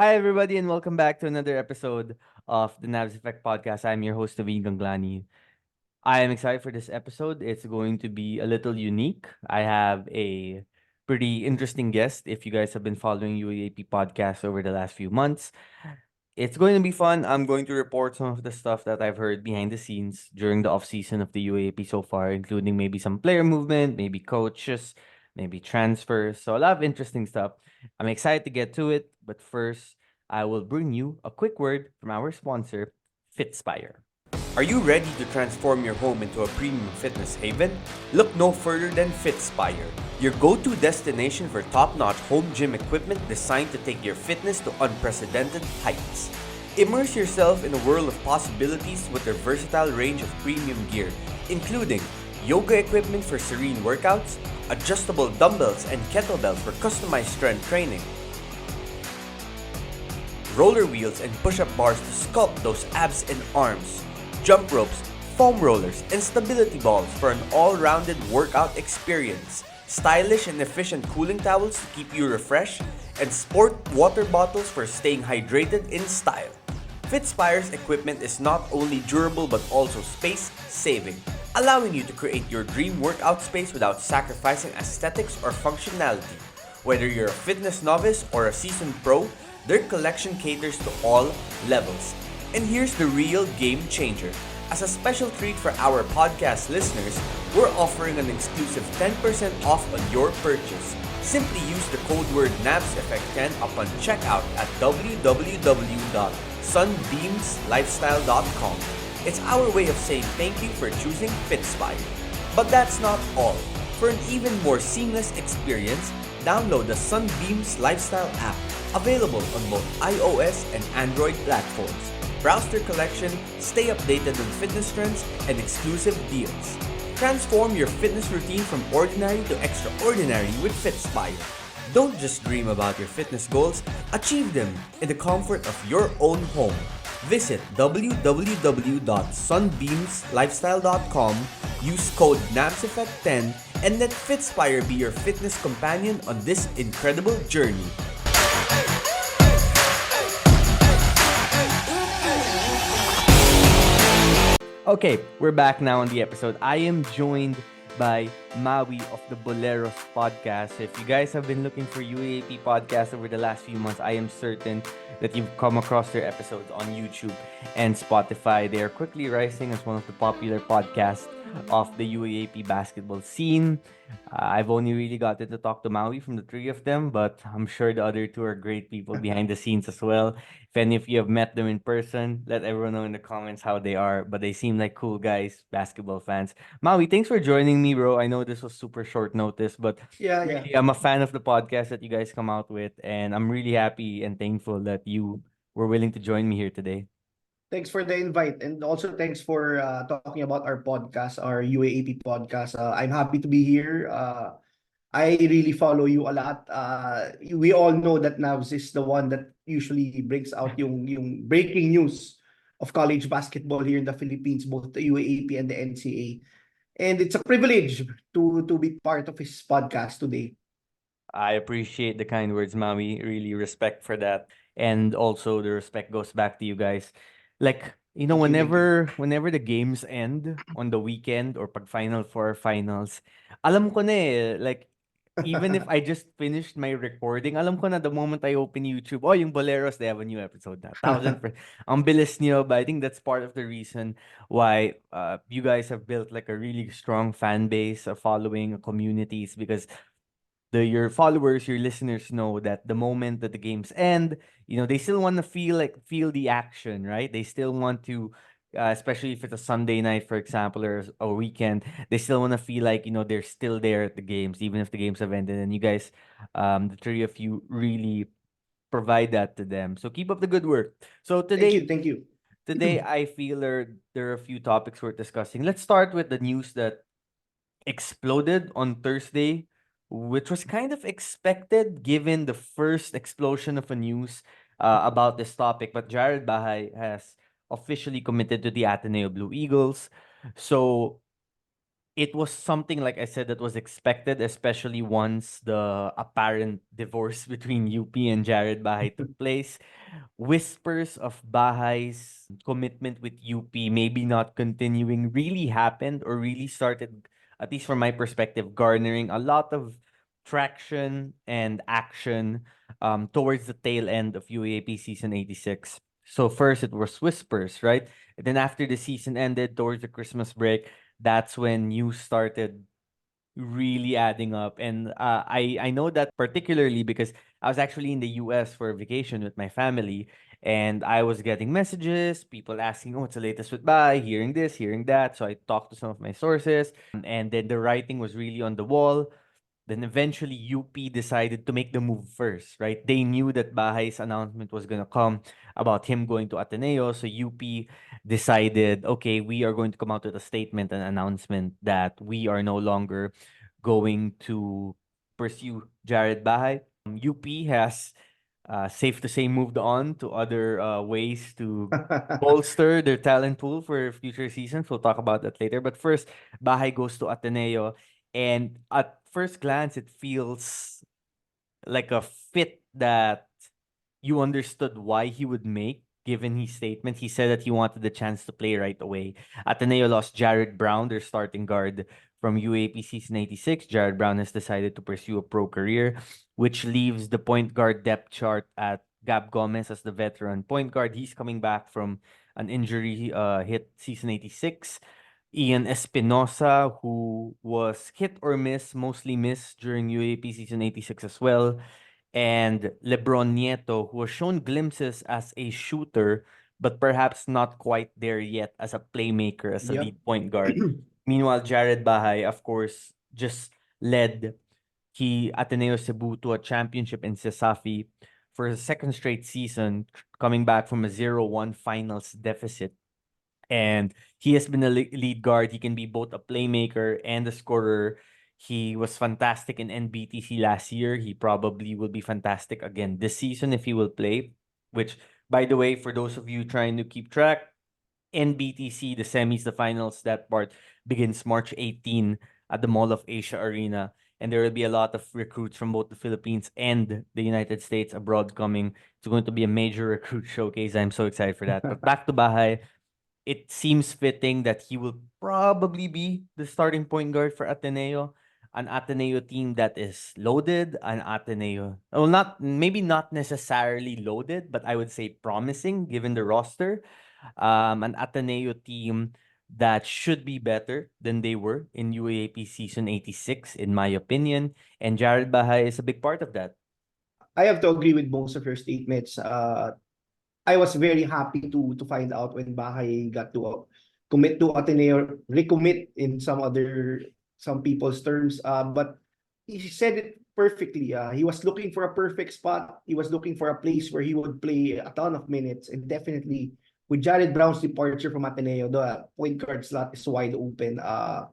Hi, everybody, and welcome back to another episode of the Navs Effect Podcast. I'm your host, Naveen Ganglani. I am excited for this episode. It's going to be a little unique. I have a pretty interesting guest. If you guys have been following UAAP podcast over the last few months, it's going to be fun. I'm going to report some of the stuff that I've heard behind the scenes during the off season of the UAAP so far, including maybe some player movement, maybe coaches, maybe transfers. So a lot of interesting stuff. I'm excited to get to it, but first, I will bring you a quick word from our sponsor, Fitspire. Are you ready to transform your home into a premium fitness haven? Look no further than Fitspire, your go-to destination for top-notch home gym equipment designed to take your fitness to unprecedented heights. Immerse yourself in a world of possibilities with their versatile range of premium gear, including yoga equipment for serene workouts, adjustable dumbbells and kettlebells for customized strength training, roller wheels and push-up bars to sculpt those abs and arms, jump ropes, foam rollers, and stability balls for an all-rounded workout experience, stylish and efficient cooling towels to keep you refreshed, and sport water bottles for staying hydrated in style. Fitspire's equipment is not only durable but also space-saving, allowing you to create your dream workout space without sacrificing aesthetics or functionality. Whether you're a fitness novice or a seasoned pro, their collection caters to all levels. And here's the real game changer. As a special treat for our podcast listeners, we're offering an exclusive 10% off on your purchase. Simply use the code word NAVSEFFECT10 upon checkout at www.sunbeamslifestyle.com. It's our way of saying thank you for choosing Fitspire. But that's not all. For an even more seamless experience, download the Sunbeams Lifestyle app, available on both iOS and Android platforms. Browse their collection, stay updated on fitness trends and exclusive deals. Transform your fitness routine from ordinary to extraordinary with Fitspire. Don't just dream about your fitness goals, achieve them in the comfort of your own home. Visit www.sunbeamslifestyle.com, use code NAVSEFFECT10, and let Fitspire be your fitness companion on this incredible journey. Okay, we're back now on the episode. I am joined by Maui of the Boleros Podcast. If you guys have been looking for UAAP podcasts over the last few months, I am certain that you've come across their episodes on YouTube and Spotify. They are quickly rising as one of the popular podcasts of the UAAP basketball scene. I've only really gotten to talk to Maui from the three of them, but I'm sure the other two are great people behind the scenes as well. If any of you have met them in person, let everyone know in the comments how they are. But they seem like cool guys, basketball fans. Maui, thanks for joining me, bro. I know this was super short notice, but Yeah. really, I'm a fan of the podcast that you guys come out with, and I'm really happy and thankful that you were willing to join me here today. Thanks for the invite, and also thanks for talking about our podcast, our UAAP podcast. I'm happy to be here. I really follow you a lot. We all know that Navs is the one that usually brings out yung breaking news of college basketball here in the Philippines, both the UAAP and the NCAA. And it's a privilege to be part of his podcast today. I appreciate the kind words, Maui. Really respect for that. And also the respect goes back to you guys. Like, Thank you. whenever the games end on the weekend or pag Final Four finals, alam ko na eh, like, even if I just finished my recording, alam ko na the moment I open YouTube, oh, yung Boleros, they have a new episode na. 1,000%. Ang bilis niyo, but I think that's part of the reason why you guys have built like a really strong fan base, a following, a communities, because your followers, your listeners know that the moment that the games end, they still want to feel the action, right? They still want to, especially if it's a Sunday night, for example, or a weekend, they still want to feel like they're still there at the games, even if the games have ended. And you guys, the three of you, really provide that to them. So keep up the good work. So Thank you. today I feel there are a few topics worth discussing. Let's start with the news that exploded on Thursday, which was kind of expected given the first explosion of a news about this topic. But Jared Bahay has officially committed to the Ateneo Blue Eagles. So it was something, like I said, that was expected, especially once the apparent divorce between UP and Jared Bahay took place. Whispers of Bahay's commitment with UP maybe not continuing really happened, or really started, at least from my perspective, garnering a lot of traction and action towards the tail end of UAAP season 86. So first it was whispers, right? And then after the season ended towards the Christmas break, that's when news started really adding up. And I know that particularly because I was actually in the US for a vacation with my family, and I was getting messages, people asking, "Oh, what's the latest with Bai?" Hearing this, hearing that. So I talked to some of my sources, and then the writing was really on the wall. Then eventually UP decided to make the move first, right? They knew that Bahay's announcement was gonna come about him going to Ateneo. So UP decided, okay, we are going to come out with a statement, an announcement that we are no longer going to pursue Jared Bahay. UP has, safe to say, moved on to other ways to bolster their talent pool for future seasons. We'll talk about that later. But first, Bahay goes to Ateneo. And at first glance, it feels like a fit that you understood why he would make, given his statement. He said that he wanted the chance to play right away. Ateneo lost Jared Brown, their starting guard from UAP season 86. Jared Brown has decided to pursue a pro career, which leaves the point guard depth chart at Gab Gomez as the veteran point guard. He's coming back from an injury hit season 86. Ian Espinosa, who was hit or miss, mostly miss during UAP season 86 as well. And Lebron Nieto, who has shown glimpses as a shooter, but perhaps not quite there yet as a playmaker, as a Yep. lead point guard. Meanwhile, Jared Bahay, of course, just led Ateneo Cebu to a championship in Cesafi for a second straight season, coming back from a 0-1 finals deficit. And he has been a lead guard. He can be both a playmaker and a scorer. He was fantastic in NBTC last year. He probably will be fantastic again this season if he will play. Which, by the way, for those of you trying to keep track, NBTC, the semis, the finals, that part begins March 18 at the Mall of Asia Arena. And there will be a lot of recruits from both the Philippines and the United States abroad coming. It's going to be a major recruit showcase. I'm so excited for that. But back to Bahay, it seems fitting that he will probably be the starting point guard for Ateneo, an Ateneo team that is loaded, an Ateneo, well, not maybe not necessarily loaded, but I would say promising given the roster. An Ateneo team that should be better than they were in UAAP season 86, in my opinion, and Jared Bahay is a big part of that. I have to agree with most of your statements. I was very happy to find out when Bahay got to commit to Ateneo, recommit in some people's terms. But he said it perfectly. He was looking for a perfect spot. He was looking for a place where he would play a ton of minutes, and definitely with Jared Brown's departure from Ateneo, the point guard slot is wide open. I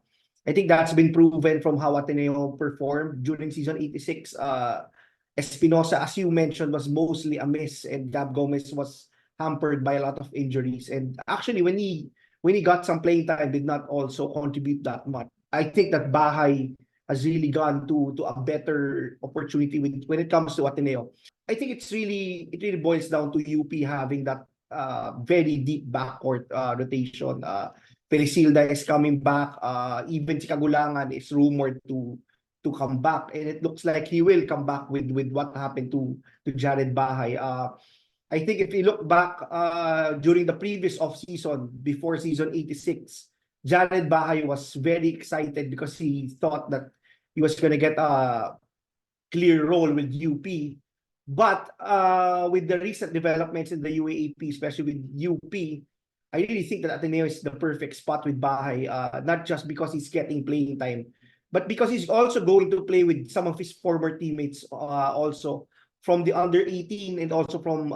think that's been proven from how Ateneo performed during season 86. Espinosa, as you mentioned, was mostly a miss, and Gab Gomez was hampered by a lot of injuries. And actually, when he got some playing time, did not also contribute that much. I think that Bahay has really gone to a better opportunity when it comes to Ateneo. I think it really boils down to UP having that very deep backcourt rotation. Pelicilda is coming back. Even si Kagulangan is rumored to come back, and it looks like he will come back with what happened to Jared Bahay. I think if you look back during the previous offseason before season 86, Jared Bahay was very excited because he thought that he was going to get a clear role with UP. But with the recent developments in the UAAP, especially with UP, I really think that Ateneo is the perfect spot with Bahay, not just because he's getting playing time, but because he's also going to play with some of his former teammates also from the under 18 and also from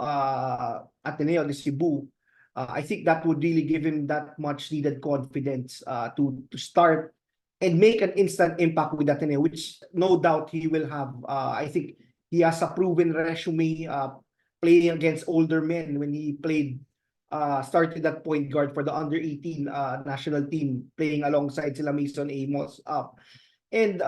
Ateneo de Cebu. I think that would really give him that much needed confidence to start and make an instant impact with Ateneo, which no doubt he will have. I think he has a proven resume playing against older men when he played started at point guard for the under 18 national team, playing alongside sila Mason Amos. And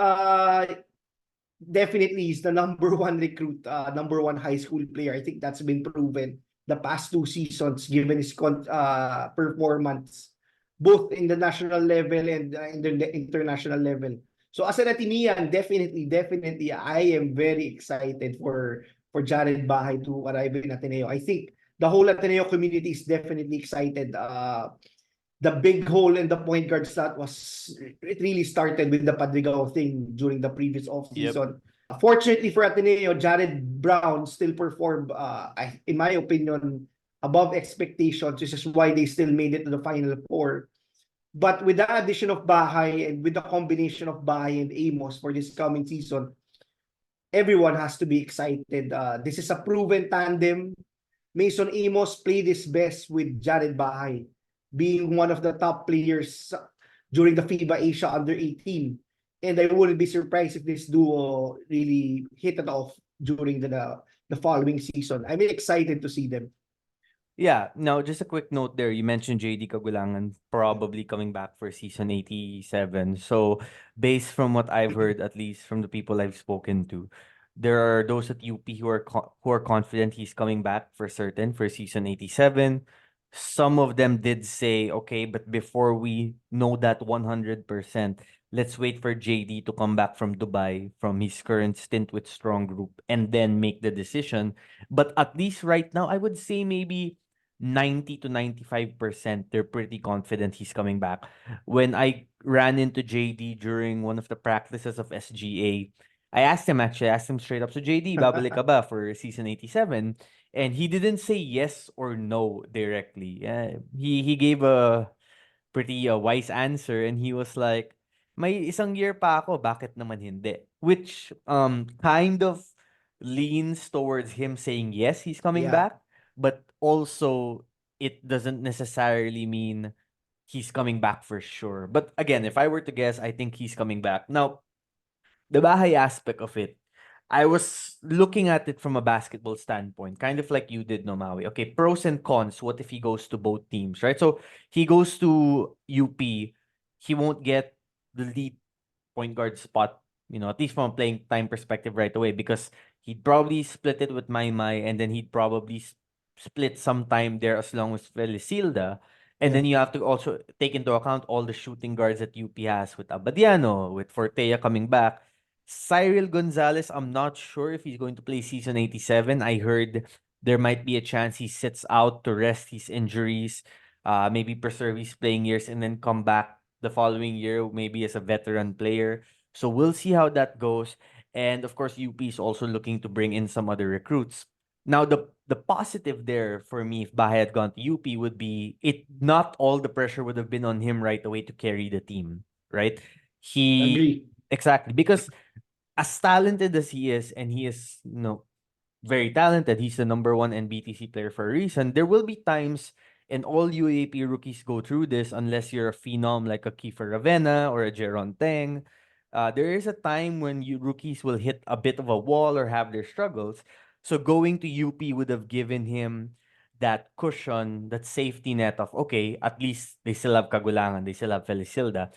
definitely he's the number one recruit, number one high school player. I think that's been proven the past 2 seasons given his performance both in the national level and in the international level. So as an Atenean, definitely, I am very excited for Jared Bahay to arrive in Ateneo. I think the whole Ateneo community is definitely excited. The big hole in the point guard slot it really started with the Padrigao thing during the previous Yep. offseason. Fortunately for Ateneo, Jared Brown still performed, in my opinion, above expectations, which is why they still made it to the Final Four. But with the addition of Bahay and with the combination of Bahay and Amos for this coming season, everyone has to be excited. This is a proven tandem. Mason Amos played his best with Jared Bahay, being one of the top players during the FIBA Asia Under 18. And I wouldn't be surprised if this duo really hit it off during the following season. I'm excited to see them. Yeah, now just a quick note there. You mentioned JD Kagulangan probably coming back for season 87. So, based from what I've heard, at least from the people I've spoken to, there are those at UP who are confident he's coming back for certain for season 87. Some of them did say, okay, but before we know that 100%, let's wait for JD to come back from Dubai from his current stint with Strong Group and then make the decision. But at least right now, I would say maybe 90 to 95% they're pretty confident he's coming back. When I ran into JD during one of the practices of SGA, I asked him straight up, so JD, babalik ka ba for season 87? And he didn't say yes or no directly. He gave a pretty wise answer and he was like, may isang year pa ako, bakit naman hindi? Which kind of leans towards him saying yes, he's coming Yeah, back, but also it doesn't necessarily mean he's coming back for sure. But again, if I were to guess, I think he's coming back. Now, the Bahay aspect of it, I was looking at it from a basketball standpoint, kind of like you did, no, Maui. Okay, pros and cons. What if he goes to both teams, right? So he goes to UP, he won't get the lead point guard spot, at least from a playing time perspective right away, because he'd probably split it with Mai, and then he'd probably split some time there as long as Felicilda. And yeah, then you have to also take into account all the shooting guards that UP has with Abadiano, with Fortea coming back. Cyril Gonzalez, I'm not sure if he's going to play season 87. I heard there might be a chance he sits out to rest his injuries, maybe preserve his playing years, and then come back the following year, maybe as a veteran player. So we'll see how that goes. And of course, UP is also looking to bring in some other recruits. Now, the positive there for me, if Bahay had gone to UP, would be it. Not all the pressure would have been on him right away to carry the team, right? He agree. exactly, because as talented as he is, and he is, very talented. He's the number one NBTC player for a reason. There will be times, and all UAP rookies go through this, unless you're a phenom like a Kiefer Ravena or a Jeron Teng. There is a time when you rookies will hit a bit of a wall or have their struggles. So going to UP would have given him that cushion, that safety net of, okay, at least they still have Kagulangan, they still have Felicilda.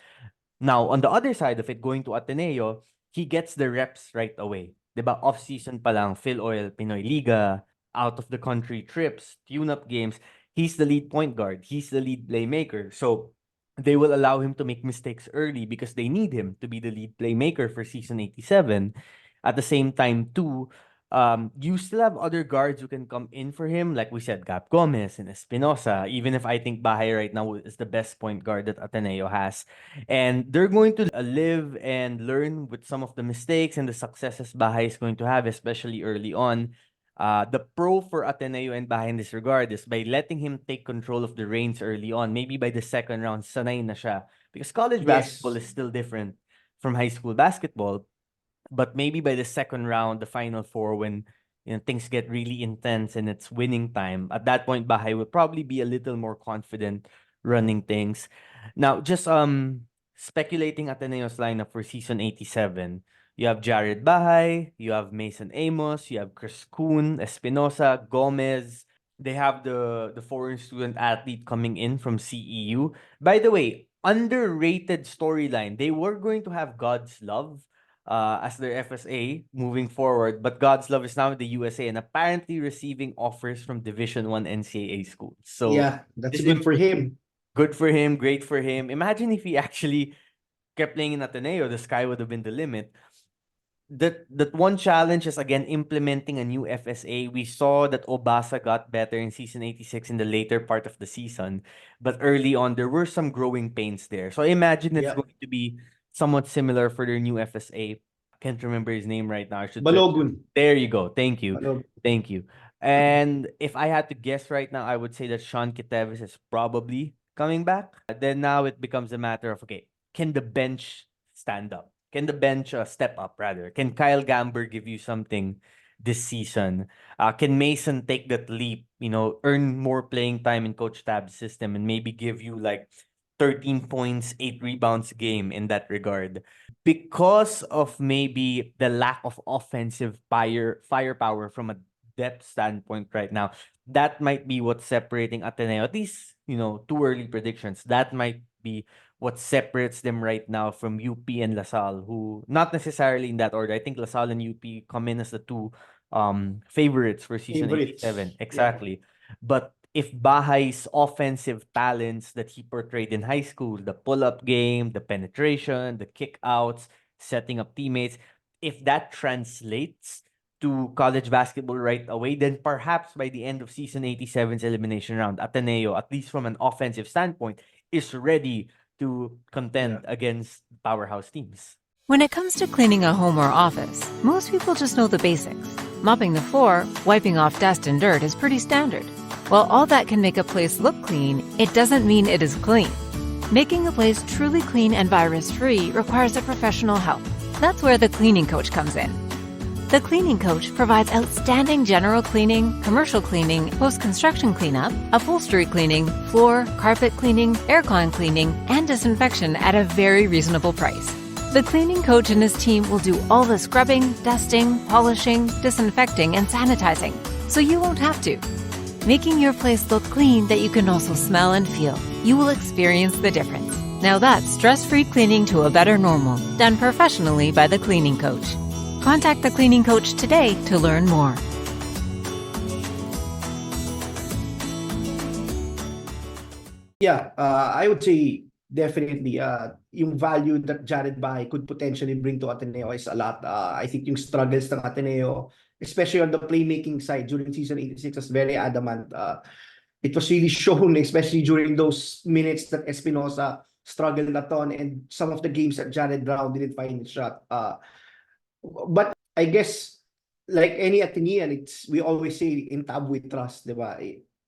Now, on the other side of it, going to Ateneo, he gets the reps right away. 'Di ba? Off-season pa lang, Phil Oil, Pinoy Liga, out of the country trips, tune-up games. He's the lead point guard. He's the lead playmaker. So they will allow him to make mistakes early because they need him to be the lead playmaker for season 87. At the same time, too, you still have other guards who can come in for him. Like we said, Gap Gomez and Espinosa, even if I think Bahay right now is the best point guard that Ateneo has. And they're going to live and learn with some of the mistakes and the successes Bahay is going to have, especially early on. The pro for Ateneo and Bahay in this regard is by letting him take control of the reins early on. Maybe by the second round, sanay na siya. Because college basketball Yes. is still different from high school basketball. But maybe by the second round, the final four, when things get really intense and it's winning time, at that point, Bahay will probably be a little more confident running things. Now, just speculating Ateneo's lineup for season 87. You have Jared Bahay, you have Mason Amos, you have Chris Kuhn, Espinosa, Gomez, They have the foreign student athlete coming in from CEU. By the way, underrated storyline. They were going to have God's Love as their FSA moving forward, but God's Love is now in the USA and apparently receiving offers from Division One NCAA schools. So Yeah, that's this would good for him. good for him, great for him. Imagine if he actually kept playing in Ateneo, the sky would have been the limit. That one challenge is again implementing a new FSA. We saw that Obasa got better in season 86 in the later part of the season, but early on there were some growing pains there. So I imagine it's Yeah. going to be somewhat similar for their new FSA. Can't remember his name right now. I should search. Balogun. There you go. Thank you. Balogun. Thank you. And if I had to guess right now, I would say that Sean Kitevis is probably coming back. Then now it becomes a matter of, okay, can the bench stand up? Can the bench step up rather? Can Kyle Gamber give you something this season? Can Mason take that leap, earn more playing time in Coach Tab's system and maybe give you like 13 points, 8 rebounds a game in that regard? Because of maybe the lack of offensive firepower from a depth standpoint right now, that might be what's separating Ateneo. At least, too early predictions. That might be what separates them right now from UP and LaSalle, who not necessarily in that order. I think LaSalle and UP come in as the two favorites for season Favorites. 87. Yeah. Exactly. But if Bahay's offensive talents that he portrayed in high school, the pull-up game, the penetration, the kick-outs, setting up teammates, if that translates to college basketball right away, then perhaps by the end of season 87's elimination round, Ateneo, at least from an offensive standpoint, is ready to contend against powerhouse teams. When it comes to cleaning a home or office, most people just know the basics. Mopping the floor, wiping off dust and dirt is pretty standard. While all that can make a place look clean, it doesn't mean it is clean. Making a place truly clean and virus-free requires a professional help. That's where the cleaning coach comes in. The cleaning coach provides outstanding general cleaning, commercial cleaning, post-construction cleanup, upholstery cleaning, floor, carpet cleaning, aircon cleaning, and disinfection at a very reasonable price. The cleaning coach and his team will do all the scrubbing, dusting, polishing, disinfecting, and sanitizing, so you won't have to. Making your place look clean that you can also smell and feel. You will experience the difference. Now that's stress-free cleaning to a better normal, done professionally by the cleaning coach. Contact the cleaning coach today to learn more. Yeah, I would say definitely yung value that Jared Bahay could potentially bring to Ateneo is a lot. I think yung struggles ng Ateneo, especially on the playmaking side during season 86, was very adamant. It was really shown, especially during those minutes that Espinosa struggled a ton and some of the games that Jared Brown didn't find his shot. But I guess, like any Atenean, we always say in Tab we trust, diba?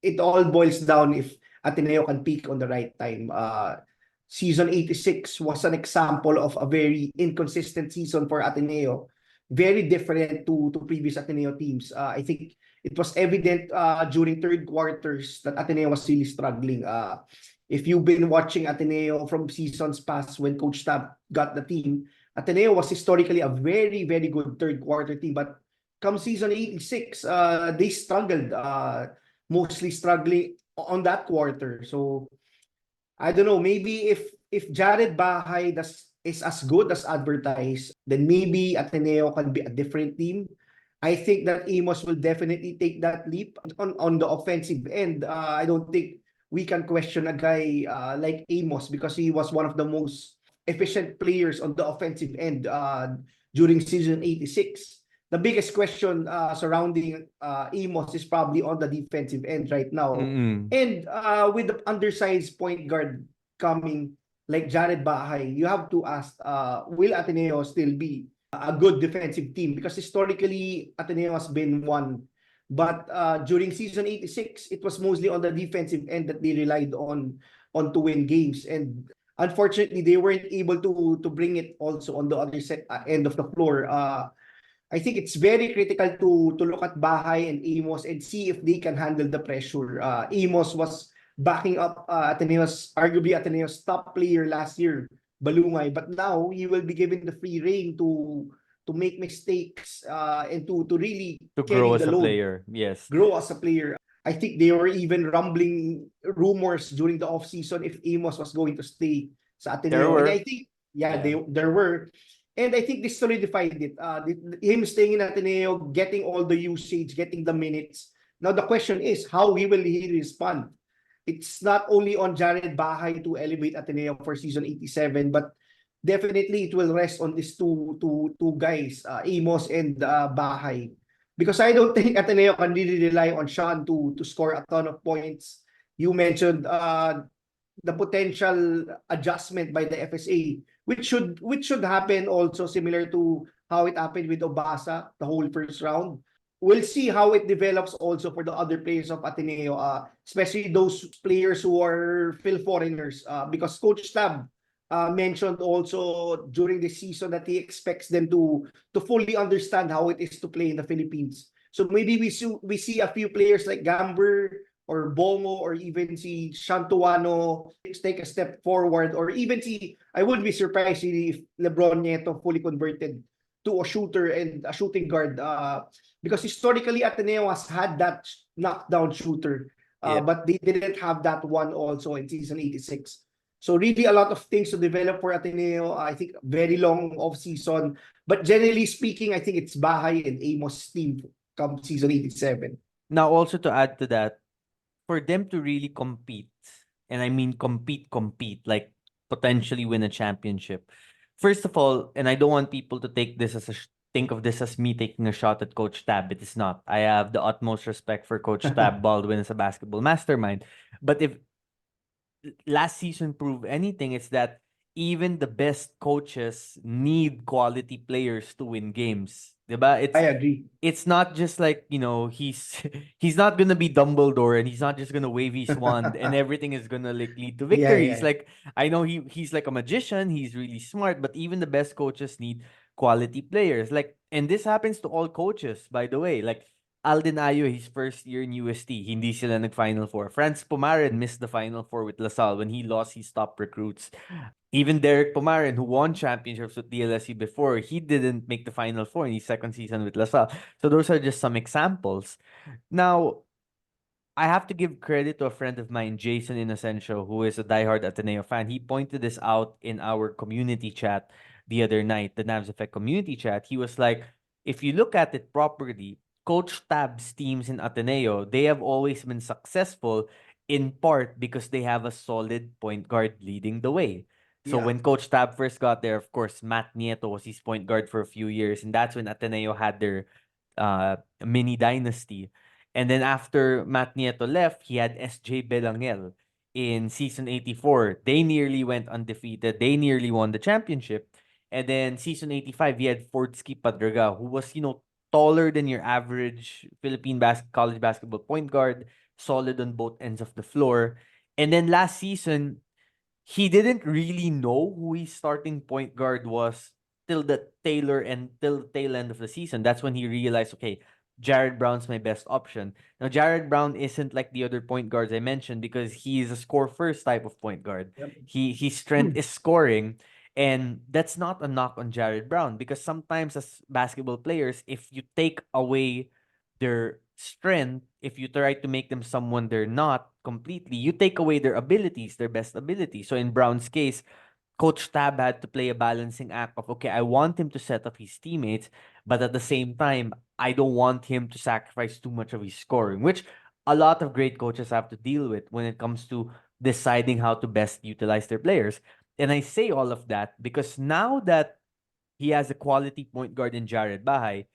It all boils down if Ateneo can peak on the right time. Season 86 was an example of a very inconsistent season for Ateneo. Very different to previous Ateneo teams. I think it was evident during third quarters that Ateneo was really struggling. If you've been watching Ateneo from seasons past when Coach Tab got the team, Ateneo was historically a very, very good third quarter team. But come season 86, they struggled, mostly struggling on that quarter. So I don't know, maybe if Jared Bahay is as good as advertised, then maybe Ateneo can be a different team. I think that Amos will definitely take that leap on the offensive end. I don't think we can question a guy like Amos because he was one of the most efficient players on the offensive end during season 86. The biggest question surrounding Amos is probably on the defensive end right now. Mm-mm. And with the undersized point guard coming like Jared Bahay, you have to ask, will Ateneo still be a good defensive team? Because historically, Ateneo has been one. But during season 86, it was mostly on the defensive end that they relied on to win games. And unfortunately, they weren't able to bring it also on the other end of the floor. I think it's very critical to look at Bahay and Amos and see if they can handle the pressure. Amos was backing up arguably Ateneo's top player last year, Balungay, but now he will be given the free rein to make mistakes and to really To carry grow as the a load, player, yes. grow as a player. I think they were even rumbling rumors during the offseason if Amos was going to stay sa There Ateneo. And I were. think, yeah, Yeah. there were. And I think this solidified it. Him staying in Ateneo, getting all the usage, getting the minutes. Now the question is, how will he respond? It's not only on Jared Bahay to elevate Ateneo for season 87, but definitely it will rest on these two guys, Amos and Bahay. Because I don't think Ateneo can really rely on Sean to score a ton of points. You mentioned the potential adjustment by the FSA, which should happen also similar to how it happened with Obasa the whole first round. We'll see how it develops also for the other players of Ateneo, especially those players who are fil-foreigners, because Coach Tab mentioned also during the season that he expects them to fully understand how it is to play in the Philippines. So maybe we see a few players like Gamber or Bongo or even si Shantuano take a step forward, or even si I wouldn't be surprised if LeBron Nieto fully converted to a shooter and a shooting guard, because historically Ateneo has had that knockdown shooter, Yep. but they didn't have that one also in season 86. So really a lot of things to develop for Ateneo. I think very long off season, but generally speaking, I think it's Bahay and Amos' team come season 87. Now, also to add to that, for them to really compete, and I mean compete, like potentially win a championship. First of all, and I don't want people to take this as think of this as me taking a shot at Coach Tab. It is not. I have the utmost respect for Coach Tab Baldwin as a basketball mastermind. But if last season proved anything, it's that even the best coaches need quality players to win games. Diba? I agree. It's not just like, he's he's not gonna be Dumbledore and he's not just gonna wave his wand and everything is gonna like lead to Yeah, victory. He's yeah. like, I know he's like a magician, he's really smart, but even the best coaches need quality players. Like, and this happens to all coaches, by the way. Like Alden Ayo, his first year in UST, hindi sila nag-Final Four. Franz Pumaren missed the Final Four with LaSalle when he lost his top recruits. Even Derek Pumaren, who won championships with DLSE before, he didn't make the Final Four in his second season with LaSalle. So those are just some examples. Now, I have to give credit to a friend of mine, Jason Inocencio, who is a diehard Ateneo fan. He pointed this out in our community chat the other night, the Navs Effect community chat. He was like, if you look at it properly, Coach Tab's teams in Ateneo, they have always been successful in part because they have a solid point guard leading the way. So Yeah. when Coach Tab first got there, of course, Matt Nieto was his point guard for a few years, and that's when Ateneo had their mini dynasty. And then after Matt Nieto left, he had SJ Belangel in season 84. They nearly went undefeated. They nearly won the championship. And then season 85, he had Fordsky Padraga, who was, taller than your average Philippine college basketball point guard, solid on both ends of the floor. And then last season, he didn't really know who his starting point guard was till the tail end of the season. That's when he realized, okay, Jared Brown's my best option. Now, Jared Brown isn't like the other point guards I mentioned because he is a score first type of point guard. Yep. His strength is scoring, and that's not a knock on Jared Brown because sometimes as basketball players, if you take away their strength, if you try to make them someone they're not completely, you take away their abilities, their best abilities. So in Brown's case, Coach Tab had to play a balancing act of, okay, I want him to set up his teammates, but at the same time, I don't want him to sacrifice too much of his scoring, which a lot of great coaches have to deal with when it comes to deciding how to best utilize their players. And I say all of that because now that he has a quality point guard in Jared Bahay,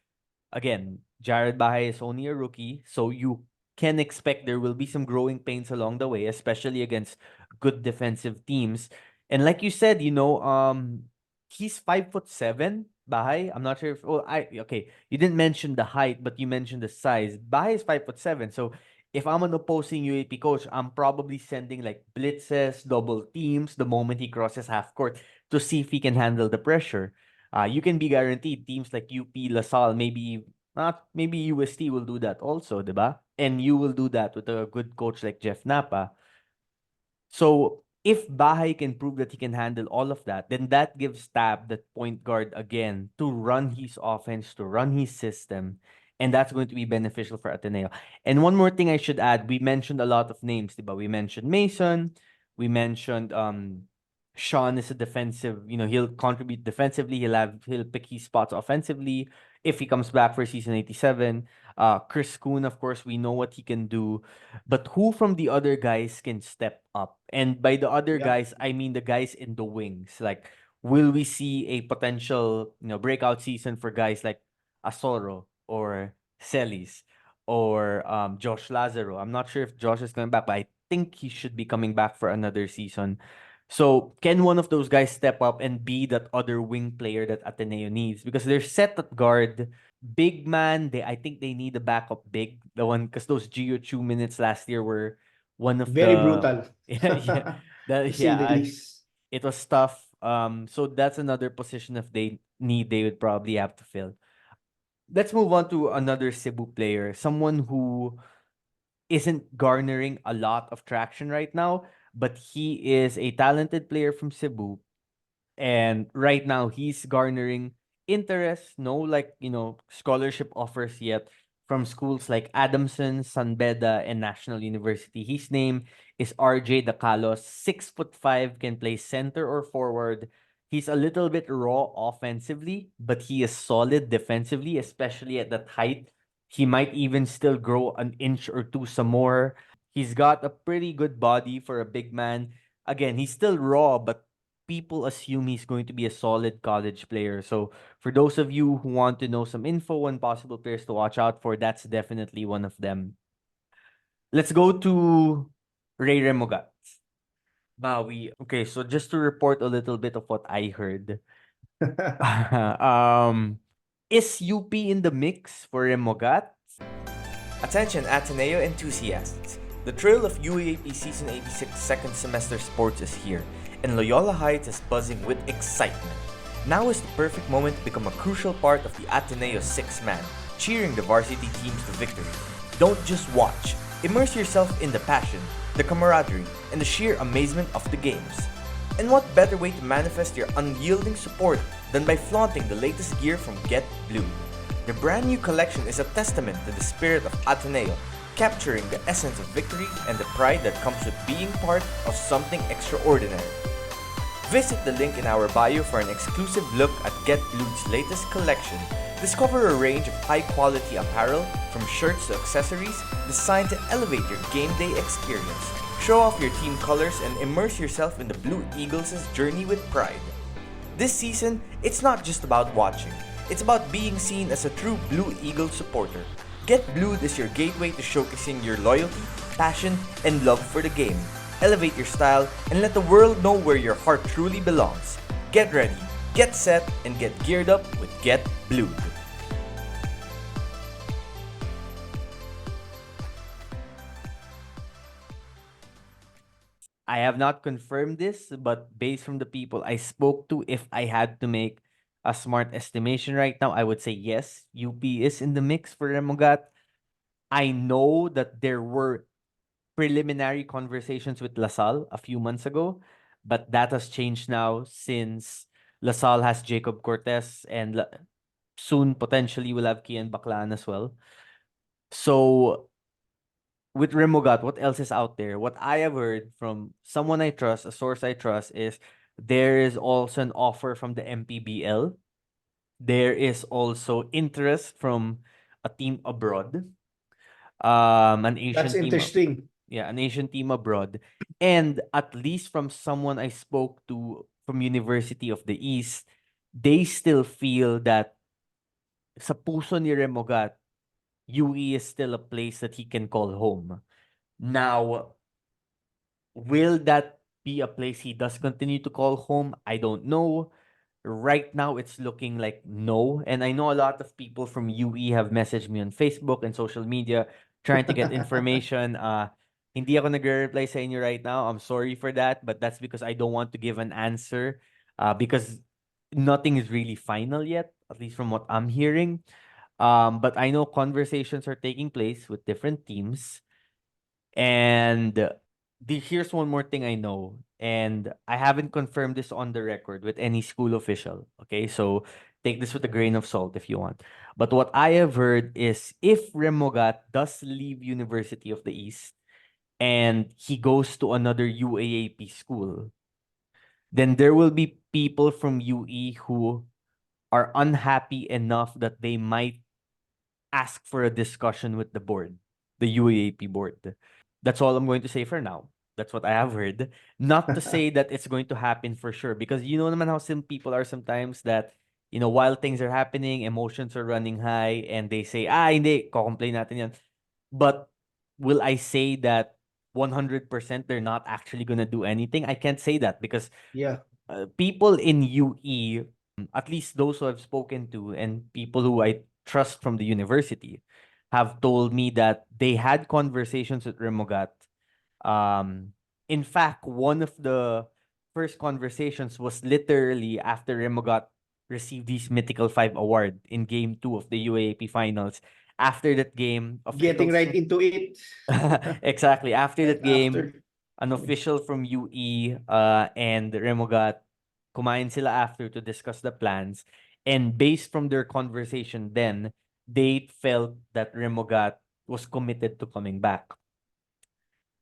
again, Jared Bahay is only a rookie, so you can expect there will be some growing pains along the way, especially against good defensive teams. And like you said, he's 5'7", Bahay. I'm not sure if okay, you didn't mention the height, but you mentioned the size. Bahay is 5'7", so if I'm an opposing UAP coach, I'm probably sending like blitzes, double teams the moment he crosses half court to see if he can handle the pressure. You can be guaranteed teams like UP, LaSalle, maybe UST will do that also, diba? And you will do that with a good coach like Jeff Napa. So if Bahay can prove that he can handle all of that, then that gives Tab that point guard again to run his offense, to run his system. And that's going to be beneficial for Ateneo. And one more thing I should add, we mentioned a lot of names, diba? We mentioned Mason, we mentioned Sean is a defensive, he'll contribute defensively, he'll pick his spots offensively if he comes back for season 87. Chris Kuhn, of course, we know what he can do. But who from the other guys can step up? And by the other Yeah. guys, I mean the guys in the wings. Like, will we see a potential, breakout season for guys like Asoro or Celis or Josh Lazaro? I'm not sure if Josh is coming back, but I think he should be coming back for another season. So can one of those guys step up and be that other wing player that Ateneo needs? Because they're set at guard. Big man, I think they need a backup big. The one, because those Gio Chu minutes last year were one of Very the brutal. yeah, yeah. To say the least. It was tough. So that's another position if they need, they would probably have to fill. Let's move on to another Cebu player, someone who isn't garnering a lot of traction right now, but he is a talented player from Cebu. And right now he's garnering interest, no like, scholarship offers yet from schools like Adamson, San Beda, and National University. His name is RJ Dacalos, 6'5", can play center or forward. He's a little bit raw offensively, but he is solid defensively, especially at that height. He might even still grow an inch or two some more. He's got a pretty good body for a big man. Again, he's still raw, but people assume he's going to be a solid college player. So for those of you who want to know some info on possible players to watch out for, that's definitely one of them. Let's go to Rey Remogat. Maui. Okay, so just to report a little bit of what I heard. um, is UP in the mix for Remogat? Attention Ateneo enthusiasts! The thrill of UAAP Season 86 second semester sports is here, and Loyola Heights is buzzing with excitement. Now is the perfect moment to become a crucial part of the Ateneo six-man, cheering the varsity teams to victory. Don't just watch. Immerse yourself in the passion, the camaraderie, and the sheer amazement of the games. And what better way to manifest your unyielding support than by flaunting the latest gear from Get Blue? The brand new collection is a testament to the spirit of Ateneo, capturing the essence of victory and the pride that comes with being part of something extraordinary. Visit the link in our bio for an exclusive look at Get Blue's latest collection. Discover a range of high-quality apparel, from shirts to accessories, designed to elevate your game day experience. Show off your team colors and immerse yourself in the Blue Eagles' journey with pride. This season, it's not just about watching. It's about being seen as a true Blue Eagle supporter. Get Blued is your gateway to showcasing your loyalty, passion, and love for the game. Elevate your style and let the world know where your heart truly belongs. Get ready, get set, and get geared up with Get Blued. I have not confirmed this, but based from the people I spoke to, if I had to make a smart estimation right now, I would say yes, UP is in the mix for Remogat. I know that there were preliminary conversations with LaSalle a few months ago, but that has changed now since LaSalle has Jacob Cortez and soon potentially will have Kian Baclan as well. So with Remogat, what else is out there? What I have heard from someone I trust, a source I trust, is there is also an offer from the MPBL. There is also interest from a team abroad. An That's Asian team. interesting. Yeah, an Asian team abroad. And at least from someone I spoke to from University of the East, they still feel that sa puso ni Remogat, UE is still a place that he can call home. Now, will that be a place he does continue to call home? I don't know. Right now, it's looking like no. And I know a lot of people from UE have messaged me on Facebook and social media trying to get information. Hindi ako nagre-reply sa inyo right now. I'm sorry for that, but that's because I don't want to give an answer because nothing is really final yet, at least from what I'm hearing. But I know conversations are taking place with different teams. And here's one more thing I know, and I haven't confirmed this on the record with any school official. Okay, so take this with a grain of salt if you want. But what I have heard is if Remogat does leave University of the East and he goes to another UAAP school, then there will be people from UE who are unhappy enough that they might ask for a discussion with the board, the UAAP board. That's all I'm going to say for now. That's what I have heard. Not to say that it's going to happen for sure, because you know naman how some people are sometimes that, while things are happening, emotions are running high, and they say, hindi, ko-complain natin yan. But will I say that 100% they're not actually gonna do anything? I can't say that because Yeah. people in UE, at least those who I've spoken to and people who I trust from the university, have told me that they had conversations with Remogat. In fact, one of the first conversations was literally after Remogat received his Mythical 5 award in game 2 of the UAAP finals. After that game, Getting officials right into it. exactly. After Right that game, after. an official from UE and Remogat kumain sila after to discuss the plans. And based from their conversation then, they felt that Remogat was committed to coming back.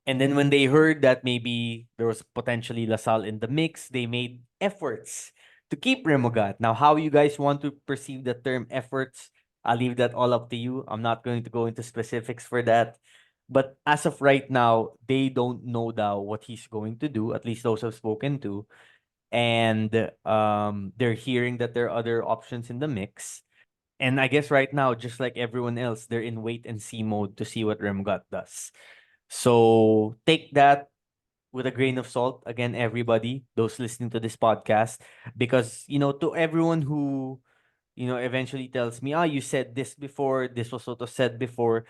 And then when they heard that maybe there was potentially LaSalle in the mix, they made efforts to keep Remogat. Now, how you guys want to perceive the term efforts, I'll leave that all up to you. I'm not going to go into specifics for that. But as of right now, they don't know now what he's going to do, at least those I've spoken to. And they're hearing that there are other options in the mix. And I guess right now, just like everyone else, they're in wait and see mode to see what Remogat does. So take that with a grain of salt. Again, everybody, those listening to this podcast, because, to everyone who, eventually tells me, you said this before, this was sort of said before,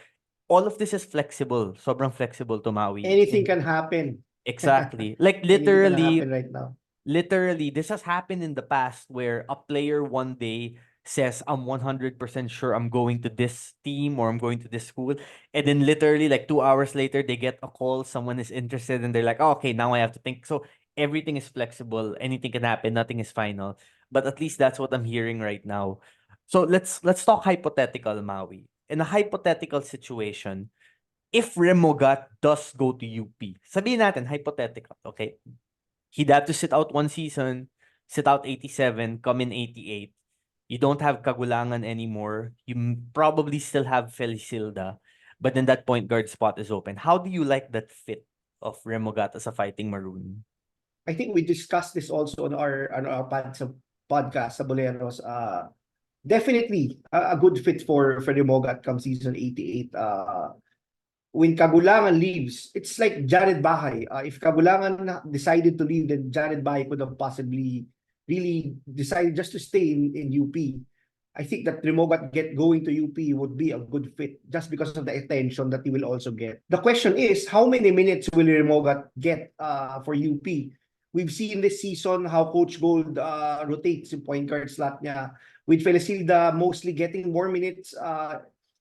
all of this is flexible. Sobrang flexible to Maui. Anything can happen. Exactly. Like Anything can literally, happen right now. literally, this has happened in the past where a player one day says, I'm 100% sure I'm going to this team or I'm going to this school. And then literally like 2 hours later, they get a call, someone is interested and they're like, okay, now I have to think. So everything is flexible. Anything can happen. Nothing is final. But at least that's what I'm hearing right now. So let's talk hypothetical, Maui. In a hypothetical situation, if Remogat does go to UP, sabihin natin, hypothetical, okay? He'd have to sit out one season, sit out 87, come in 88. You don't have Kagulangan anymore. You probably still have Felicilda, but then that point guard spot is open. How do you like that fit of Remogat as a fighting maroon? I think we discussed this also on our podcast sa Boleros. Definitely a good fit for Remogat come season 88. When Kagulangan leaves, it's like Jared Bahay. If Kagulangan decided to leave, then Jared Bahay could have possibly really decided just to stay in UP. I think that Remogat going to UP would be a good fit just because of the attention that he will also get. The question is, how many minutes will Remogat get for UP? We've seen this season how Coach Gold rotates yung point guard slot niya, with Felicilda mostly getting more minutes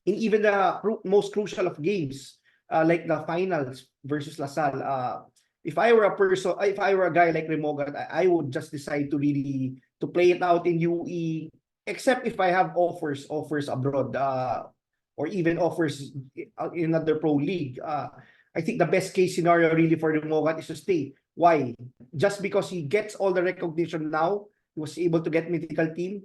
in even the most crucial of games, like the finals versus LaSalle. If I were a guy like Remogat, I would just decide to really to play it out in UE, except if I have offers abroad, or even offers in another pro league. I think the best case scenario really for Remogat is to stay. Why? Just because he gets all the recognition now, he was able to get mythical team,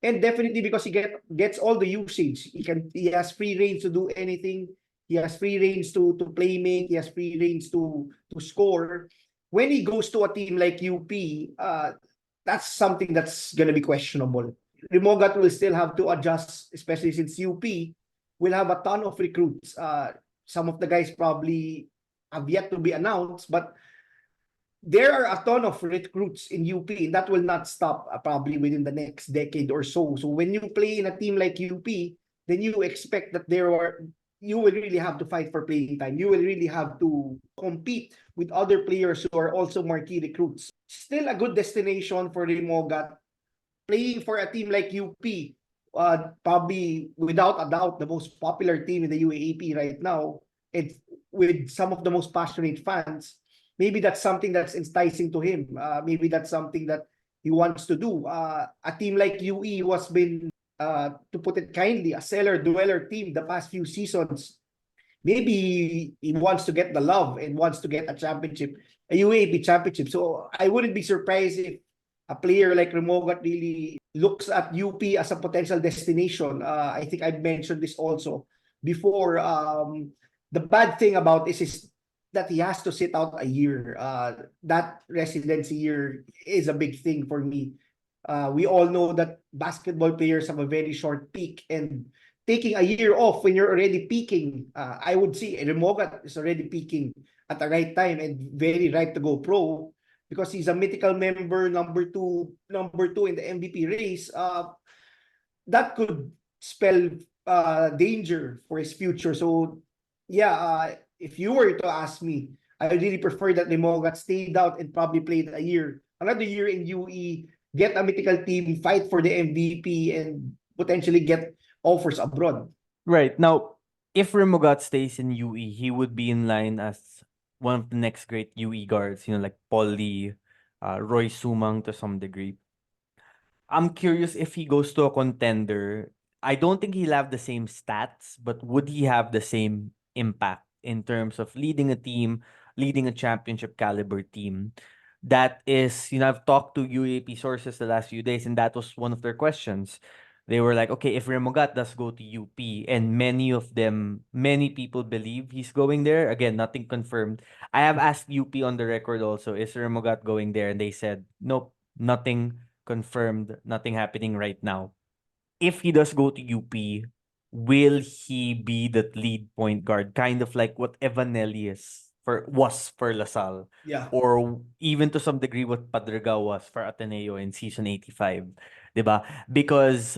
and definitely because he gets all the usage. He has free reign to do anything. He has free reigns to play make. He has free reigns to score. When he goes to a team like UP, that's something that's gonna be questionable. Remogat will still have to adjust, especially since UP will have a ton of recruits. Some of the guys probably have yet to be announced, but there are a ton of recruits in UP, and that will not stop probably within the next decade or so. So when you play in a team like UP, then you expect that you will really have to fight for playing time. You will really have to compete with other players who are also marquee recruits. Still a good destination for Remogat. Playing for a team like UP, probably without a doubt the most popular team in the UAAP right now, and with some of the most passionate fans. Maybe that's something that's enticing to him. Maybe that's something that he wants to do. A team like UE was been, to put it kindly, a seller dweller team the past few seasons. Maybe he wants to get the love and wants to get a championship, a UAAP championship. So I wouldn't be surprised if a player like Remogat really looks at UP as a potential destination. I think I've mentioned this also before. The bad thing about this is that he has to sit out a year. That residency year is a big thing for me. We all know that basketball players have a very short peak, and taking a year off when you're already peaking, I would say Remogat is already peaking at the right time and very right to go pro because he's a mythical member, number two in the MVP race. That could spell danger for his future. So yeah, if you were to ask me, I really prefer that Remogat stayed out and probably played another year in UE, get a mythical team, fight for the MVP, and potentially get offers abroad. Right. Now, if Remogat stays in UE, he would be in line as one of the next great UE guards, like Paul Lee, Roy Sumang to some degree. I'm curious if he goes to a contender. I don't think he'll have the same stats, but would he have the same impact in terms of leading a team, leading a championship caliber team? That is, I've talked to UAP sources the last few days, and that was one of their questions. They were like, okay, if Remogat does go to UP, and many people believe he's going there. Again, nothing confirmed. I have asked UP on the record also, is Remogat going there? And they said, nope, nothing confirmed, nothing happening right now. If he does go to UP, will he be the lead point guard? Kind of like what Evanelli was for LaSalle. Yeah. Or even to some degree what Padrega was for Ateneo in season 85. Diba? Because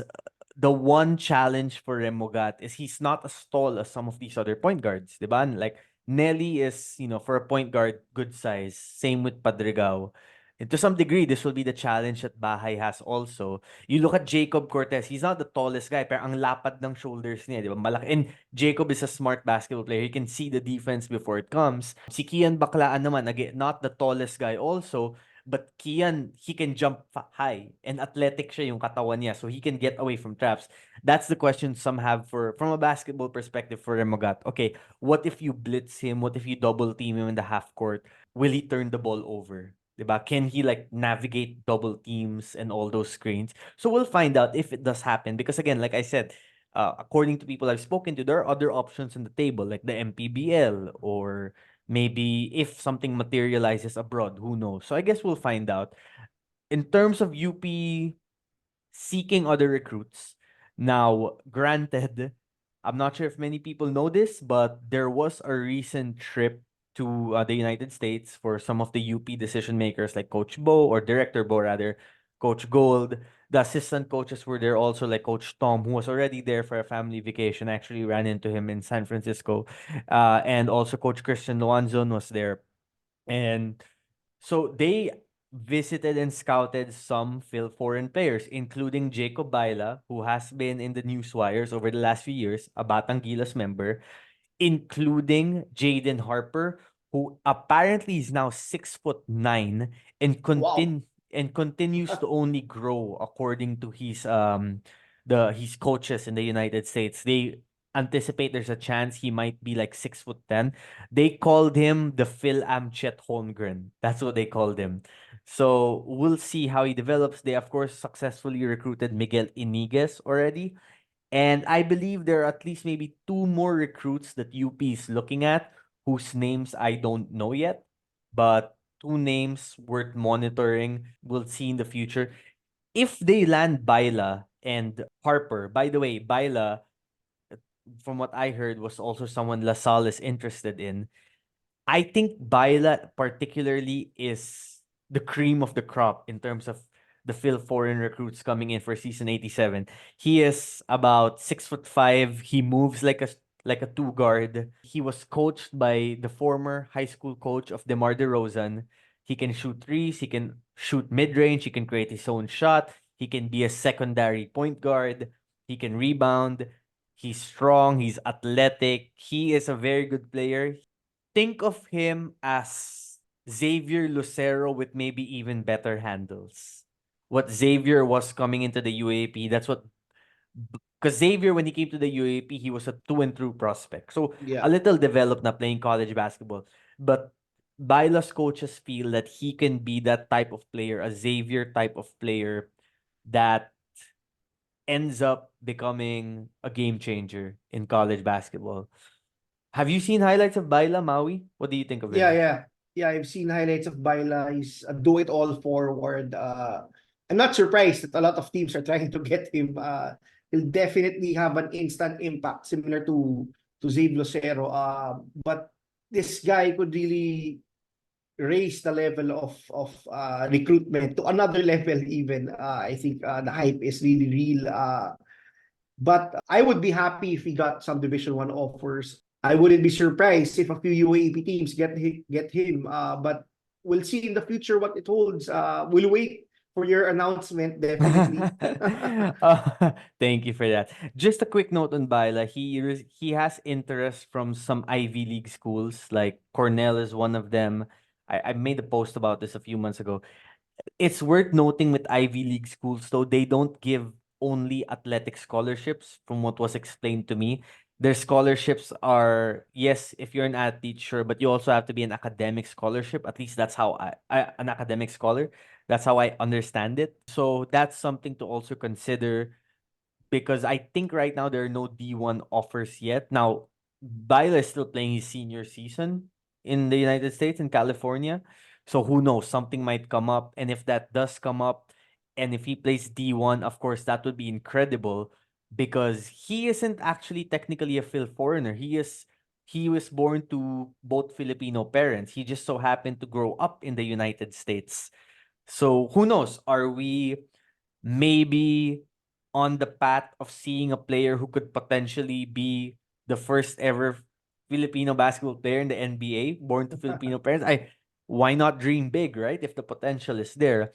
the one challenge for Remogat is he's not as tall as some of these other point guards. Diba? Like Nelly is, for a point guard, good size. Same with Padrigao. And to some degree, this will be the challenge that Bahay has also. You look at Jacob Cortez, he's not the tallest guy, pero ang lapad ng shoulders niya, di ba? Malaki. And Jacob is a smart basketball player. He can see the defense before it comes. Si Kian Baklaan naman, again, not the tallest guy also, but Kian, he can jump high and athletic siya yung katawan niya, so he can get away from traps. That's the question some have from a basketball perspective for Remogat. Okay, what if you blitz him? What if you double team him in the half court? Will he turn the ball over? Diba? Can he navigate double teams and all those screens? So we'll find out if it does happen. Because again, like I said, according to people I've spoken to, there are other options on the table, like the MPBL, or maybe if something materializes abroad, who knows? So I guess we'll find out. In terms of UP seeking other recruits, now, granted, I'm not sure if many people know this, but there was a recent trip to the United States for some of the UP decision makers like Coach Bo, or Director Bo rather, Coach Gold. The assistant coaches were there also, like Coach Tom, who was already there for a family vacation. I actually ran into him in San Francisco. And also Coach Christian Luanzon was there. And so they visited and scouted some fil-foreign players, including Jacob Bayla, who has been in the news wires over the last few years, a Batang Gilas member, including Jaden Harper, who apparently is now 6'9" and Wow. continues to only grow according to his coaches in the United States. They anticipate there's a chance he might be like 6'10". They called him the Phil Amchet Holmgren. That's what they called him. So we'll see how he develops. They of course successfully recruited Miguel Iniguez already. And I believe there are at least maybe two more recruits that UP is looking at, whose names I don't know yet, but two names worth monitoring. We'll see in the future. If they land Bayla and Harper, by the way, Bayla, from what I heard, was also someone LaSalle is interested in. I think Bayla particularly is the cream of the crop in terms of the fil-foreign recruits coming in for season 87. He is about 6'5". He moves like a two guard. He was coached by the former high school coach of DeMar DeRozan. He can shoot threes. He can shoot mid range. He can create his own shot. He can be a secondary point guard. He can rebound. He's strong. He's athletic. He is a very good player. Think of him as Xavier Lucero with maybe even better handles. what Xavier was coming into the UAP. That's what, because Xavier, when he came to the UAP, he was a through and through prospect. So a Yeah. little developed na playing college basketball. But Bayla's coaches feel that he can be that type of player, a Xavier type of player that ends up becoming a game changer in college basketball. Have you seen highlights of Bayla, Maui? What do you think of Yeah, him? yeah. Yeah, I've seen highlights of Bayla. He's a do-it-all forward. I'm not surprised that a lot of teams are trying to get him. He'll definitely have an instant impact similar to Zabe Lucero. But this guy could really raise the level of recruitment to another level even. I think the hype is really real. But I would be happy if he got some Division One offers. I wouldn't be surprised if a few UAAP teams get him. But we'll see in the future what it holds. We'll wait for your announcement, definitely. Thank you for that. Just a quick note on Baila. He has interest from some Ivy League schools, like Cornell is one of them. I made a post about this a few months ago. It's worth noting with Ivy League schools, though, they don't give only athletic scholarships, from what was explained to me. Their scholarships are, yes, if you're an athlete, sure, but you also have to be an academic scholarship. At least that's how an academic scholar. That's how I understand it. So that's something to also consider, because I think right now there are no D1 offers yet. Now, Bayla is still playing his senior season in the United States, in California. So who knows? Something might come up. And if that does come up, and if he plays D1, of course, that would be incredible, because he isn't actually technically a fil-foreigner. He was born to both Filipino parents. He just so happened to grow up in the United States. So who knows? Are we maybe on the path of seeing a player who could potentially be the first ever Filipino basketball player in the NBA, born to Filipino parents? Why not dream big, right? If the potential is there.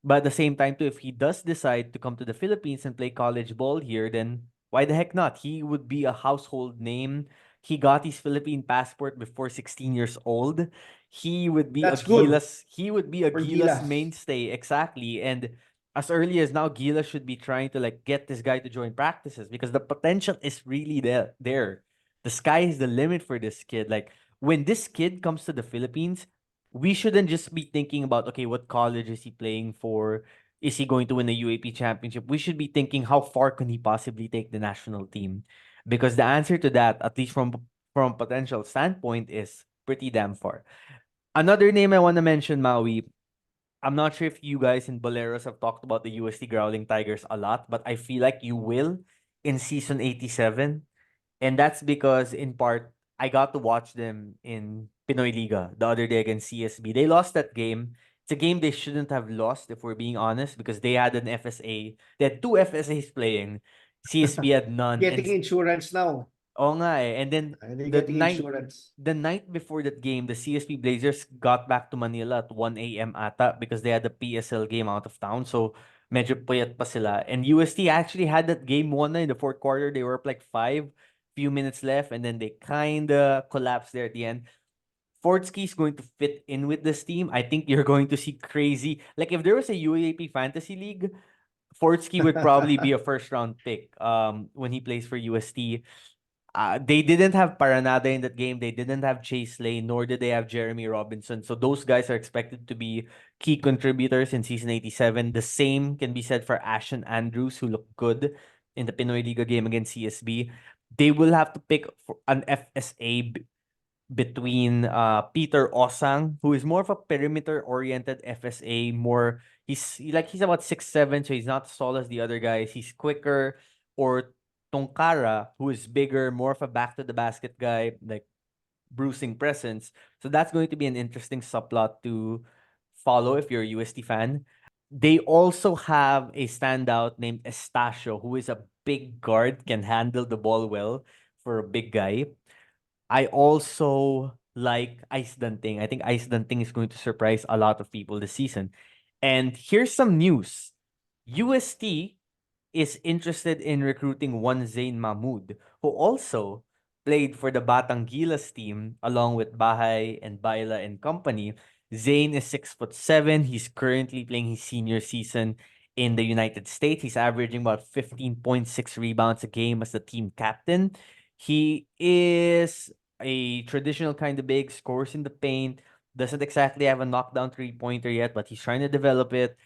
But at the same time, too, if he does decide to come to the Philippines and play college ball here, then why the heck not? He would be a household name. He got his Philippine passport before 16 years old. That's good He would be a for Gilas Gilas. mainstay, exactly. And as early as now, Gilas should be trying to like get this guy to join practices, because the potential is really there. The sky is the limit for this kid. Like, when this kid comes to the Philippines, we shouldn't just be thinking about, okay, what college is he playing for? Is he going to win the UAP championship? We should be thinking, how far can he possibly take the national team? Because the answer to that, at least from potential standpoint, is pretty damn far. Another name I want to mention, Maui. I'm not sure if you guys in Boleros have talked about the UST Growling Tigers a lot, but I feel like you will in season 87. And that's because, in part, I got to watch them in Pinoy Liga the other day against CSB. They lost that game. It's a game they shouldn't have lost, if we're being honest, because they had an FSA. They had two FSAs playing. CSB had none. And Getting insurance now. oo nga eh. And then They're the getting night insurance. the night before that game, the CSP Blazers got back to Manila at 1 a.m. ata, because they had the PSL game out of town. So medyo puyat pa sila. And UST actually had that game won na in the fourth quarter. They were up like 5 few minutes left, and then they kinda collapsed there at the end. Fortsky is going to fit in with this team. I think you're going to see crazy. Like, if there was a UAP fantasy league, Fortsky would probably be a first round pick when he plays for UST. They didn't have Paranada in that game. They didn't have Chase Lane, nor did they have Jeremy Robinson. So those guys are expected to be key contributors in season 87. The same can be said for Ashton Andrews, who looked good in the Pinoy Liga game against CSB. They will have to pick for an FSA between Peter Osang, who is more of a perimeter oriented FSA, he's about 6'7", so he's not as tall as the other guys. He's quicker, or Tongkara, who is bigger, more of a back to the basket guy, like bruising presence. So that's going to be an interesting subplot to follow if you're a UST fan. They also have a standout named Estacio, who is a big guard, can handle the ball well for a big guy. I also like Ice Danting. I think Ice Danting is going to surprise a lot of people this season. And here's some news. UST is interested in recruiting one Zain Mahmood, who also played for the Batangilas team along with Bahay and Bayla and company. Zain is 6'7". He's currently playing his senior season In the United States, he's averaging about 15.6 rebounds a game as the team captain. He is a traditional kind of big, scores in the paint, doesn't exactly have a knockdown three-pointer yet, but he's trying to develop it.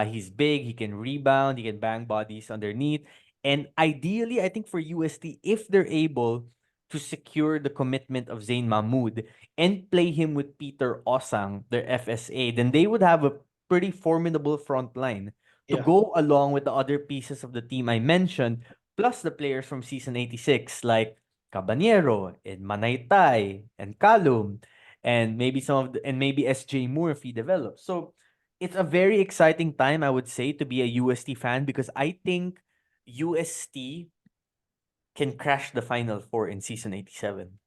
He's big, he can rebound, he can bang bodies underneath. And ideally, I think for UST, if they're able to secure the commitment of Zayn Mahmoud and play him with Peter Osang, their FSA, then they would have a pretty formidable front line to Yeah. go along with the other pieces of the team I mentioned, plus the players from season 86 like Caballero and Manaytay and Calum and maybe maybe SJ Moore if he develops. So it's a very exciting time, I would say, to be a UST fan because I think UST can crash the Final Four in season 87.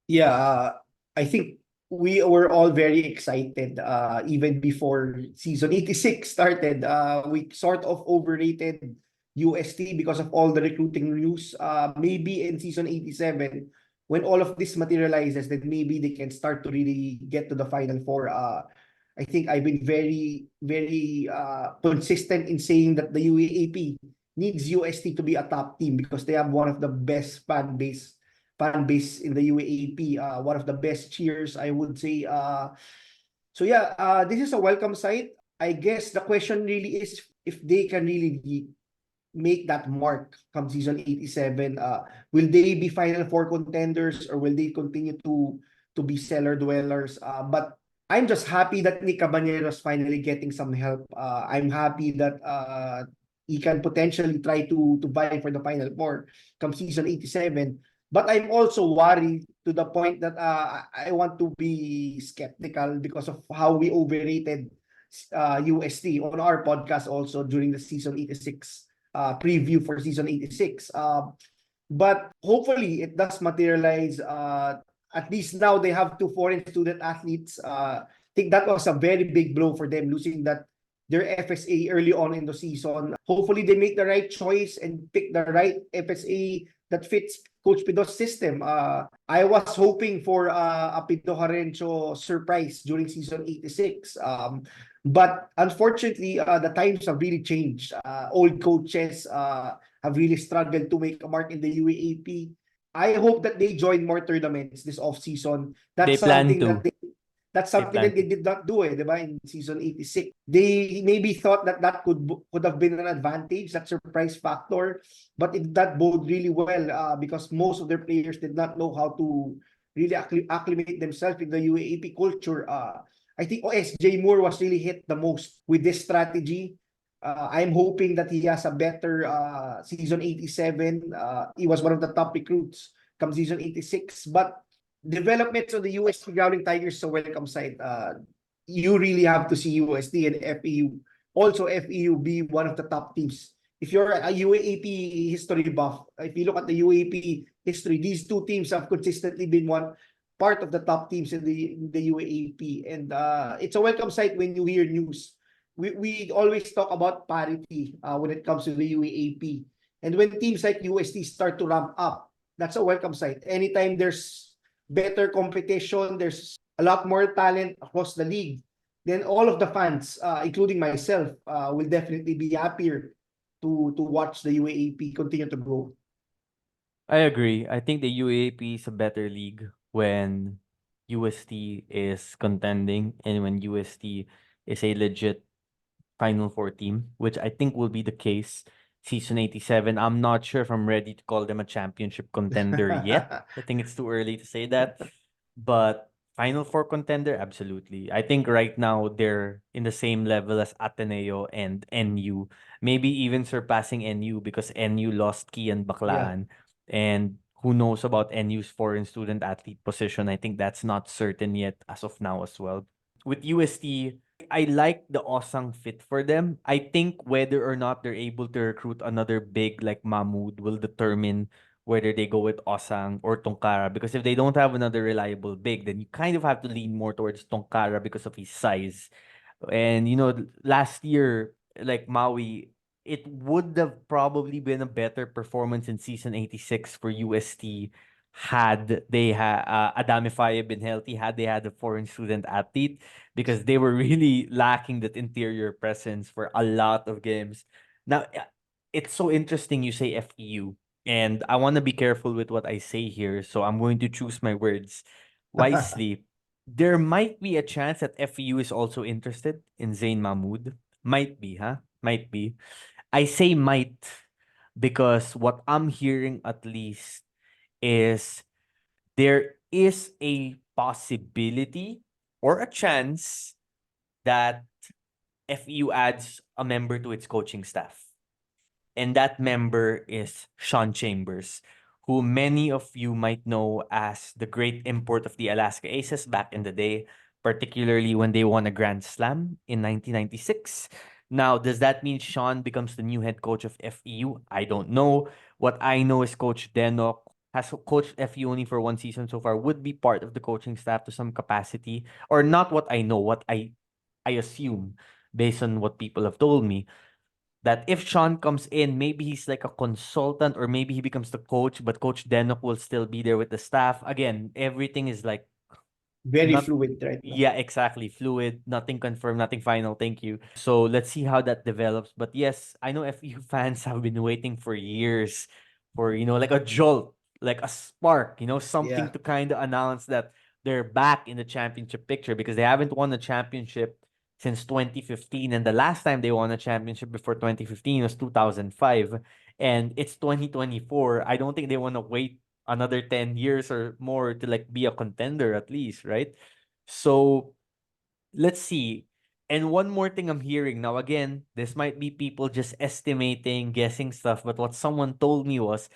Yeah, I think we were all very excited even before season 86 started. We sort of overrated UST because of all the recruiting news. Maybe in season 87, when all of this materializes, then maybe they can start to really get to the Final Four. I think I've been very consistent in saying that the UAAP needs UST to be a top team because they have one of the best fan base in the UAAP, one of the best cheers, I would say. So yeah, this is a welcome sight. I guess the question really is if they can really make that mark come season 87. Will they be Final Four contenders or will they continue to be cellar dwellers? But I'm just happy that Nick Cabanero is finally getting some help. I'm happy that he can potentially try to vie for the Final Four come season 87. But I'm also worried to the point that I want to be skeptical because of how we overrated UST on our podcast also during the season 86 preview for season 86. But hopefully it does materialize. At least now they have two foreign student athletes. I think that was a very big blow for them losing their FSA early on in the season. Hopefully they make the right choice and pick the right FSA that fits Coach Pido's system. I was hoping for a Pido Harencho surprise during season 86. But unfortunately, the times have really changed. Old coaches have really struggled to make a mark in the UAAP. I hope that they join more tournaments this off-season. They plan to. That's something that they did not do diba, in season 86. They maybe thought that could have been an advantage, that surprise factor, but it that bode really well because most of their players did not know how to really acclimate themselves in the UAAP culture. I think SJ Moore was really hit the most with this strategy. I'm hoping that he has a better season 87. He was one of the top recruits come season 86, but developments on the UST Growling Tigers so welcome side. You really have to see UST and FEU. Also, FEU be one of the top teams. If you're a UAAP history buff, if you look at the UAAP history, these two teams have consistently been one part of the top teams in the UAAP. And it's a welcome sight when you hear news. We always talk about parity when it comes to the UAAP. And when teams like UST start to ramp up, that's a welcome sight. Anytime there's better competition, there's a lot more talent across the league, then all of the fans, including myself, will definitely be happier to watch the UAAP continue to grow. I agree. I think the UAAP is a better league when UST is contending and when UST is a legit Final Four team, which I think will be the case season 87. I'm not sure if I'm ready to call them a championship contender yet. I think it's too early to say that. But Final Four contender, absolutely. I think right now they're in the same level as Ateneo and NU. Maybe even surpassing NU because NU lost Kian Baklaan. And who knows about NU's foreign student athlete position? I think that's not certain yet as of now as well. With UST, I like the Osang fit for them. I think whether or not they're able to recruit another big like Mahmoud will determine whether they go with Osang or Tongkara. Because if they don't have another reliable big, then you kind of have to lean more towards Tongkara because of his size. And last year, like Maui, it would have probably been a better performance in season 86 for UST had they Adamifaya been healthy, had they had a foreign student athlete, because they were really lacking that interior presence for a lot of games. Now, it's so interesting you say FEU, and I want to be careful with what I say here, so I'm going to choose my words wisely. There might be a chance that FEU is also interested in Zain Mahmood. Might be, huh? Might be. I say might because what I'm hearing at least is there is a possibility or a chance that FEU adds a member to its coaching staff. And that member is Sean Chambers, who many of you might know as the great import of the Alaska Aces back in the day, particularly when they won a Grand Slam in 1996. Now, does that mean Sean becomes the new head coach of FEU? I don't know. What I know is Coach Denok has coached FEU only for one season so far, would be part of the coaching staff to some capacity, or not what I know, what I assume based on what people have told me that if Sean comes in, maybe he's like a consultant or maybe he becomes the coach, but Coach Denok will still be there with the staff. Again, everything is like Very not fluid right now. yeah, exactly. Fluid, nothing confirmed, nothing final. Thank you. So let's see how that develops. But yes, I know FU fans have been waiting for years for, like a jolt, like a spark, something Yeah. to kind of announce that they're back in the championship picture because they haven't won a championship since 2015. And the last time they won a championship before 2015 was 2005. And it's 2024. I don't think they want to wait another 10 years or more to like be a contender at least, right? So let's see. And one more thing I'm hearing now, again, this might be people just estimating, guessing stuff, but what someone told me was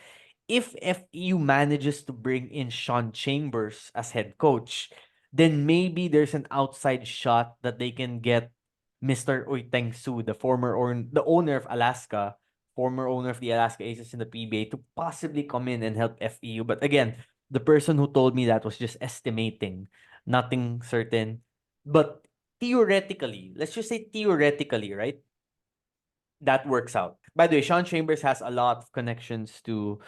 if FEU manages to bring in Sean Chambers as head coach, then maybe there's an outside shot that they can get Mr. Uy Su, the owner of Alaska, former owner of the Alaska Aces in the PBA, to possibly come in and help FEU. But again, the person who told me that was just estimating, nothing certain. But theoretically, let's just say theoretically, right? That works out. By the way, Sean Chambers has a lot of connections to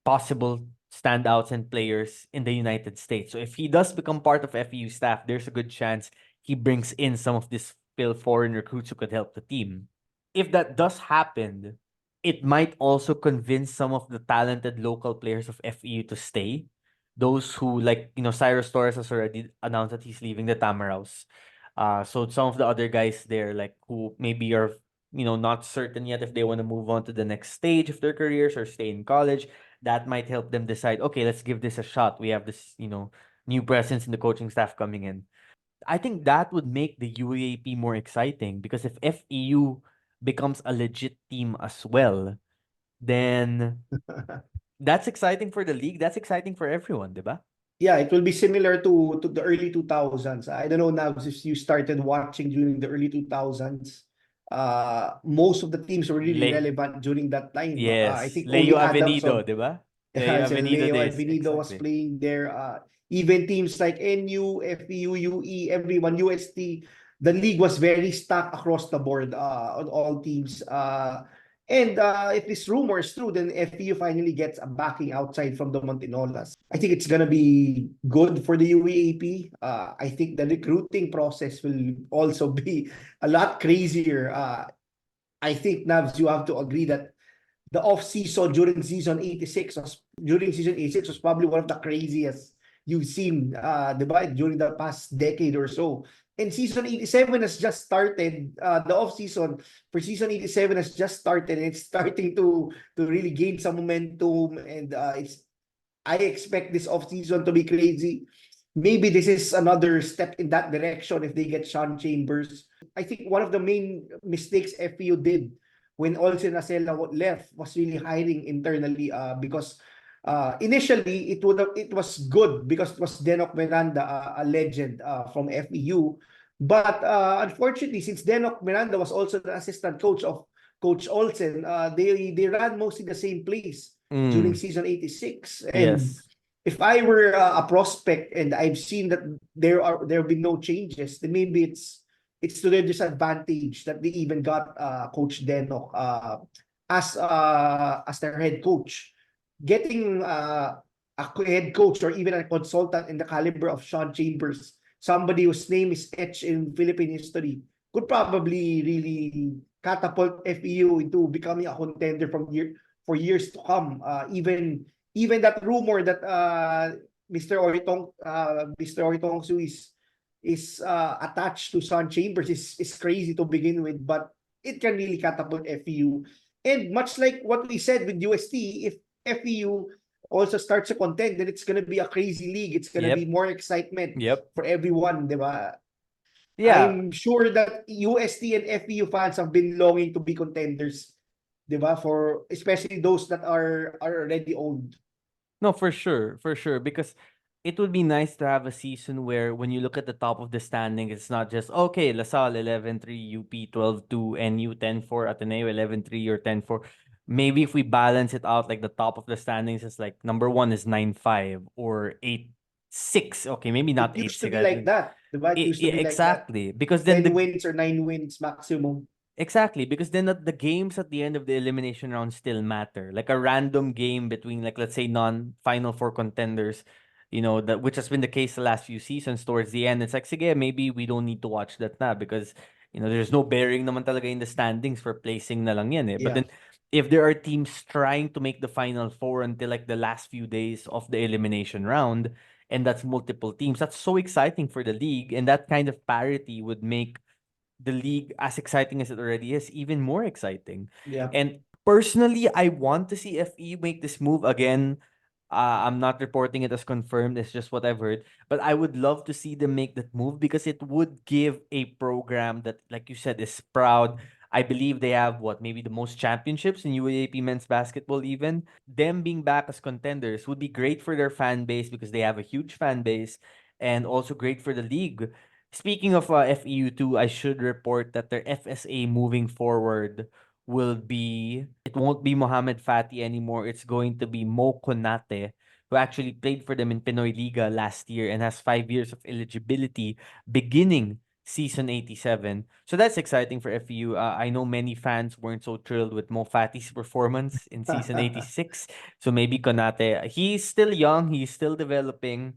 possible standouts and players in the United States. So if he does become part of FEU staff, there's a good chance he brings in some of these fil-foreign recruits who could help the team. If that does happen, it might also convince some of the talented local players of FEU to stay. Those who, like, Cyrus Torres has already announced that he's leaving the Tamaraws. So some of the other guys there, like, who maybe are, not certain yet if they want to move on to the next stage of their careers or stay in college, that might help them decide, okay, let's give this a shot. We have this, new presence in the coaching staff coming in. I think that would make the UAAP more exciting because if FEU becomes a legit team as well, then that's exciting for the league. That's exciting for everyone, diba? Yeah, it will be similar to the early 2000s. I don't know now if you started watching during the early 2000s. Most of the teams were really Le- relevant during that time. I yes, think Leo only Avenido, Adamson, diba? Leo yeah, so Avenido Leo days, Avenido was exactly. playing there. Even teams like NU, FEU, UE, everyone, UST, the league was very stacked across the board on all teams. And if this rumor is true, then FEU finally gets a backing outside from the Montinolas. I think it's gonna be good for the UAAP. I think the recruiting process will also be a lot crazier. I think, Navs, you have to agree that the off season during season 86 was probably one of the craziest you've seen, diba, during the past decade or so. And season 87 has just started. The off season for season 87 has just started, and it's starting to really gain some momentum. And I expect this off season to be crazy. Maybe this is another step in that direction if they get Sean Chambers. I think one of the main mistakes FPU did when Olsen Acela left was really hiring internally, because initially it was good because it was Denok Miranda, a legend from FEU. But unfortunately, since Denok Miranda was also the assistant coach of Coach Olsen, they ran mostly the same place during season 86. And Yes. if I were a prospect and I've seen that there have been no changes, then maybe it's to their disadvantage that they even got Coach Denok as their head coach. Getting a head coach or even a consultant in the caliber of Sean Chambers, somebody whose name is etched in Philippine history, could probably really catapult FEU into becoming a contender for years to come. Even that rumor that Mr. Oritongsu is attached to Sean Chambers is crazy to begin with, but it can really catapult FEU. And much like what we said with UST, if FEU also starts to contend, then it's gonna be a crazy league. It's gonna be Yep. more excitement Yep. for everyone, di ba? Yeah. I'm sure that UST and FEU fans have been longing to be contenders, di ba? For especially those that are already owned. No, for sure, for sure. Because it would be nice to have a season where when you look at the top of the standing, it's not just, okay, LaSalle 11-3, UP 12-2, NU 10-4, Ateneo 11-3 or 10-4. Maybe if we balance it out, like the top of the standings is like number one is 9-5 or 8-6. Okay, maybe It not used to 8-6. be like that, di ba? It used to be like that. Exactly. Because then 10 wins or 9 wins maximum. Exactly, because then the games at the end of the elimination round still matter. Like a random game between, like, let's say non-Final Four contenders, that which has been the case the last few seasons towards the end. It's like, sige, maybe we don't need to watch that na because, there's no bearing naman talaga in the standings for placing na lang yan eh. But Yeah. then if there are teams trying to make the Final Four until like the last few days of the elimination round, and that's multiple teams, that's so exciting for the league, and that kind of parity would make the league, as exciting as it already is, even more exciting. Yeah. And personally, I want to see FE make this move again. I'm not reporting it as confirmed. It's just what I've heard. But I would love to see them make that move because it would give a program that, like you said, is proud. I believe they have maybe the most championships in UAAP men's basketball even. Them being back as contenders would be great for their fan base because they have a huge fan base, and also great for the league. Speaking of FEU2, I should report that their FSA moving forward it won't be Mohamed Fati anymore. It's going to be Mo Konate, who actually played for them in Pinoy Liga last year and has 5 years of eligibility beginning season 87. So that's exciting for FEU. I know many fans weren't so thrilled with Mo Fati's performance in season 86. So maybe Konate, he's still young, he's still developing.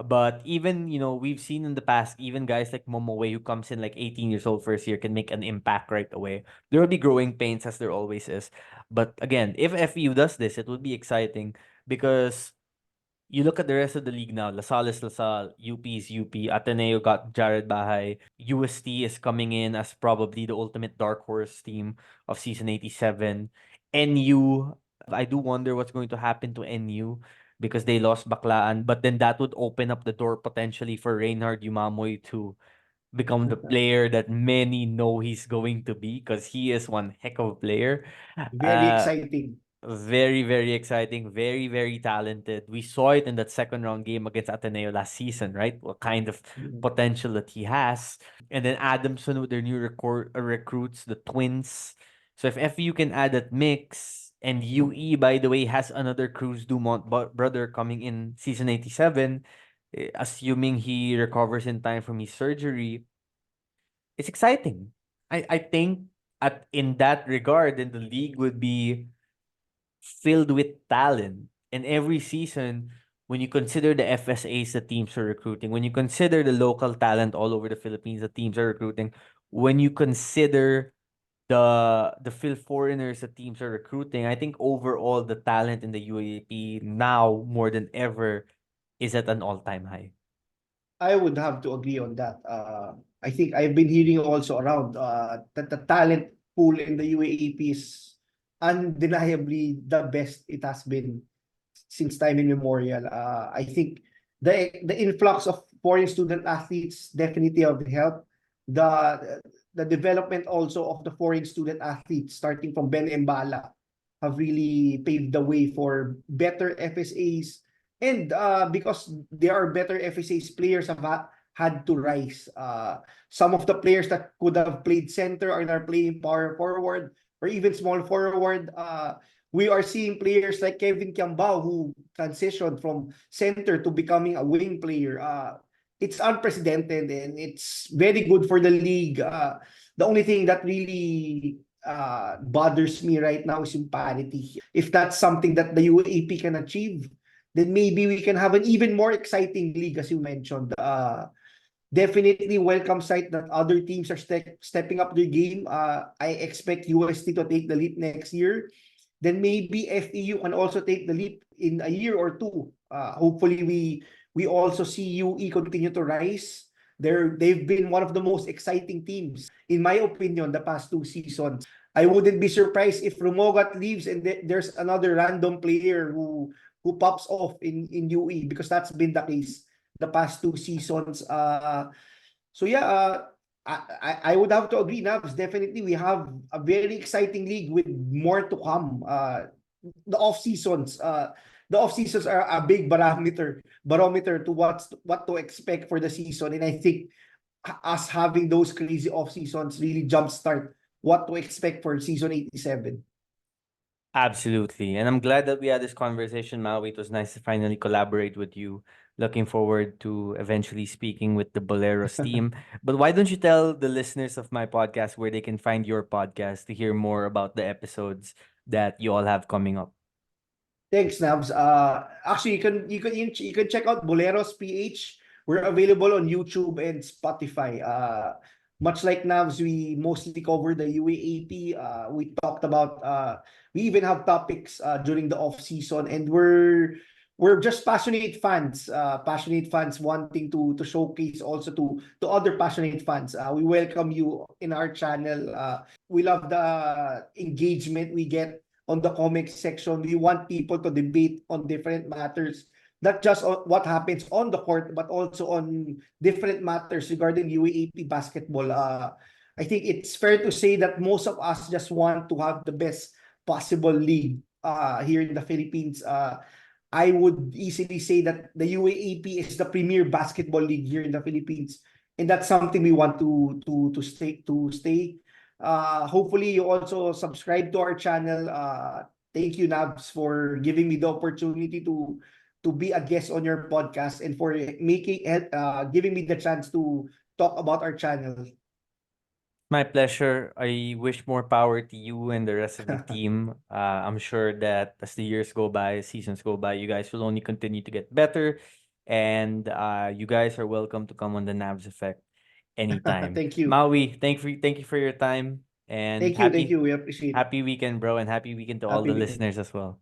But even, we've seen in the past, even guys like Momoe who comes in like 18 years old first year can make an impact right away. There will be growing pains as there always is. But again, if FEU does this, it would be exciting because you look at the rest of the league now. LaSalle is LaSalle, UP is UP, Ateneo got Jared Bahay, UST is coming in as probably the ultimate dark horse team of season 87. NU, I do wonder what's going to happen to NU because they lost Baklaan, but then that would open up the door potentially for Reinhard Yumamoy to become the player that many know he's going to be because he is one heck of a player. Very Uh, exciting. very, very exciting. Very, very talented. We saw it in that second round game against Ateneo last season, right? What kind of potential that he has. And then Adamson with their new recruits, the twins. So if FU can add that mix, and UE, by the way, has another Cruz Dumont brother coming in season 87, assuming he recovers in time from his surgery, it's exciting. I think in that regard, then the league would be filled with talent. And every season, when you consider the FSAs the teams are recruiting, when you consider the local talent all over the Philippines the teams are recruiting, when you consider the fil-foreigners the teams are recruiting, I think overall the talent in the UAAP now more than ever is at an all-time high. I would have to agree on that. I think I've been hearing also around that the talent pool in the UAAP is undeniably the best it has been since time immemorial. I think the influx of foreign student athletes definitely have helped. The development also of the foreign student athletes, starting from Ben and Bala, have really paved the way for better FSAs. And because there are better FSAs, players have had to rise. Some of the players that could have played center are now playing power forward or even small forward. We are seeing players like Kevin Kiambao who transitioned from center to becoming a wing player. It's unprecedented and it's very good for the league. The only thing that really bothers me right now is imparity. If that's something that the UAP can achieve, then maybe we can have an even more exciting league, as you mentioned. Definitely welcome sight that other teams are stepping up their game. I expect UST to take the leap next year. Then maybe FEU can also take the leap in a year or two. Hopefully we also see UE continue to rise. They've been one of the most exciting teams, in my opinion, the past 2 seasons. I wouldn't be surprised if Remogat leaves and there's another random player who pops off in UE, because that's been the case the past 2 seasons. So yeah, I would have to agree, Navs. Definitely, we have a very exciting league with more to come. The off seasons, are a big barometer to what to expect for the season, and I think us having those crazy off seasons really jumpstart what to expect for season 87. Absolutely. And I'm glad that we had this conversation, Maui. It was nice to finally collaborate with you. Looking forward to eventually speaking with the Boleros team. But why don't you tell the listeners of my podcast where they can find your podcast to hear more about the episodes that you all have coming up? Thanks, Nabs. Actually, you can check out Boleros PH. We're available on YouTube and Spotify. Much like Nabs, we mostly cover the UAAP. We talked about we even have topics during the off season, and we're just passionate fans wanting to showcase also to other passionate fans. We welcome you in our channel. We love the engagement we get on the comic section. We want people to debate on different matters, not just on what happens on the court, but also on different matters regarding UAAP basketball. I think it's fair to say that most of us just want to have the best possible league here in the Philippines. I would easily say that the UAAP is the premier basketball league here in the Philippines, and that's something we want to stay. Hopefully you also subscribe to our channel. Thank you, Nabs, for giving me the opportunity to be a guest on your podcast, and for giving me the chance to talk about our channel. My pleasure. I wish more power to you and the rest of the team. I'm sure that as the years go by, seasons go by, you guys will only continue to get better. And you guys are welcome to come on the Navs Effect anytime. Thank you. Maui, thank you for your time. And Thank you. We appreciate it. happy weekend, bro, and happy weekend to all Happy the weekend. listeners as well.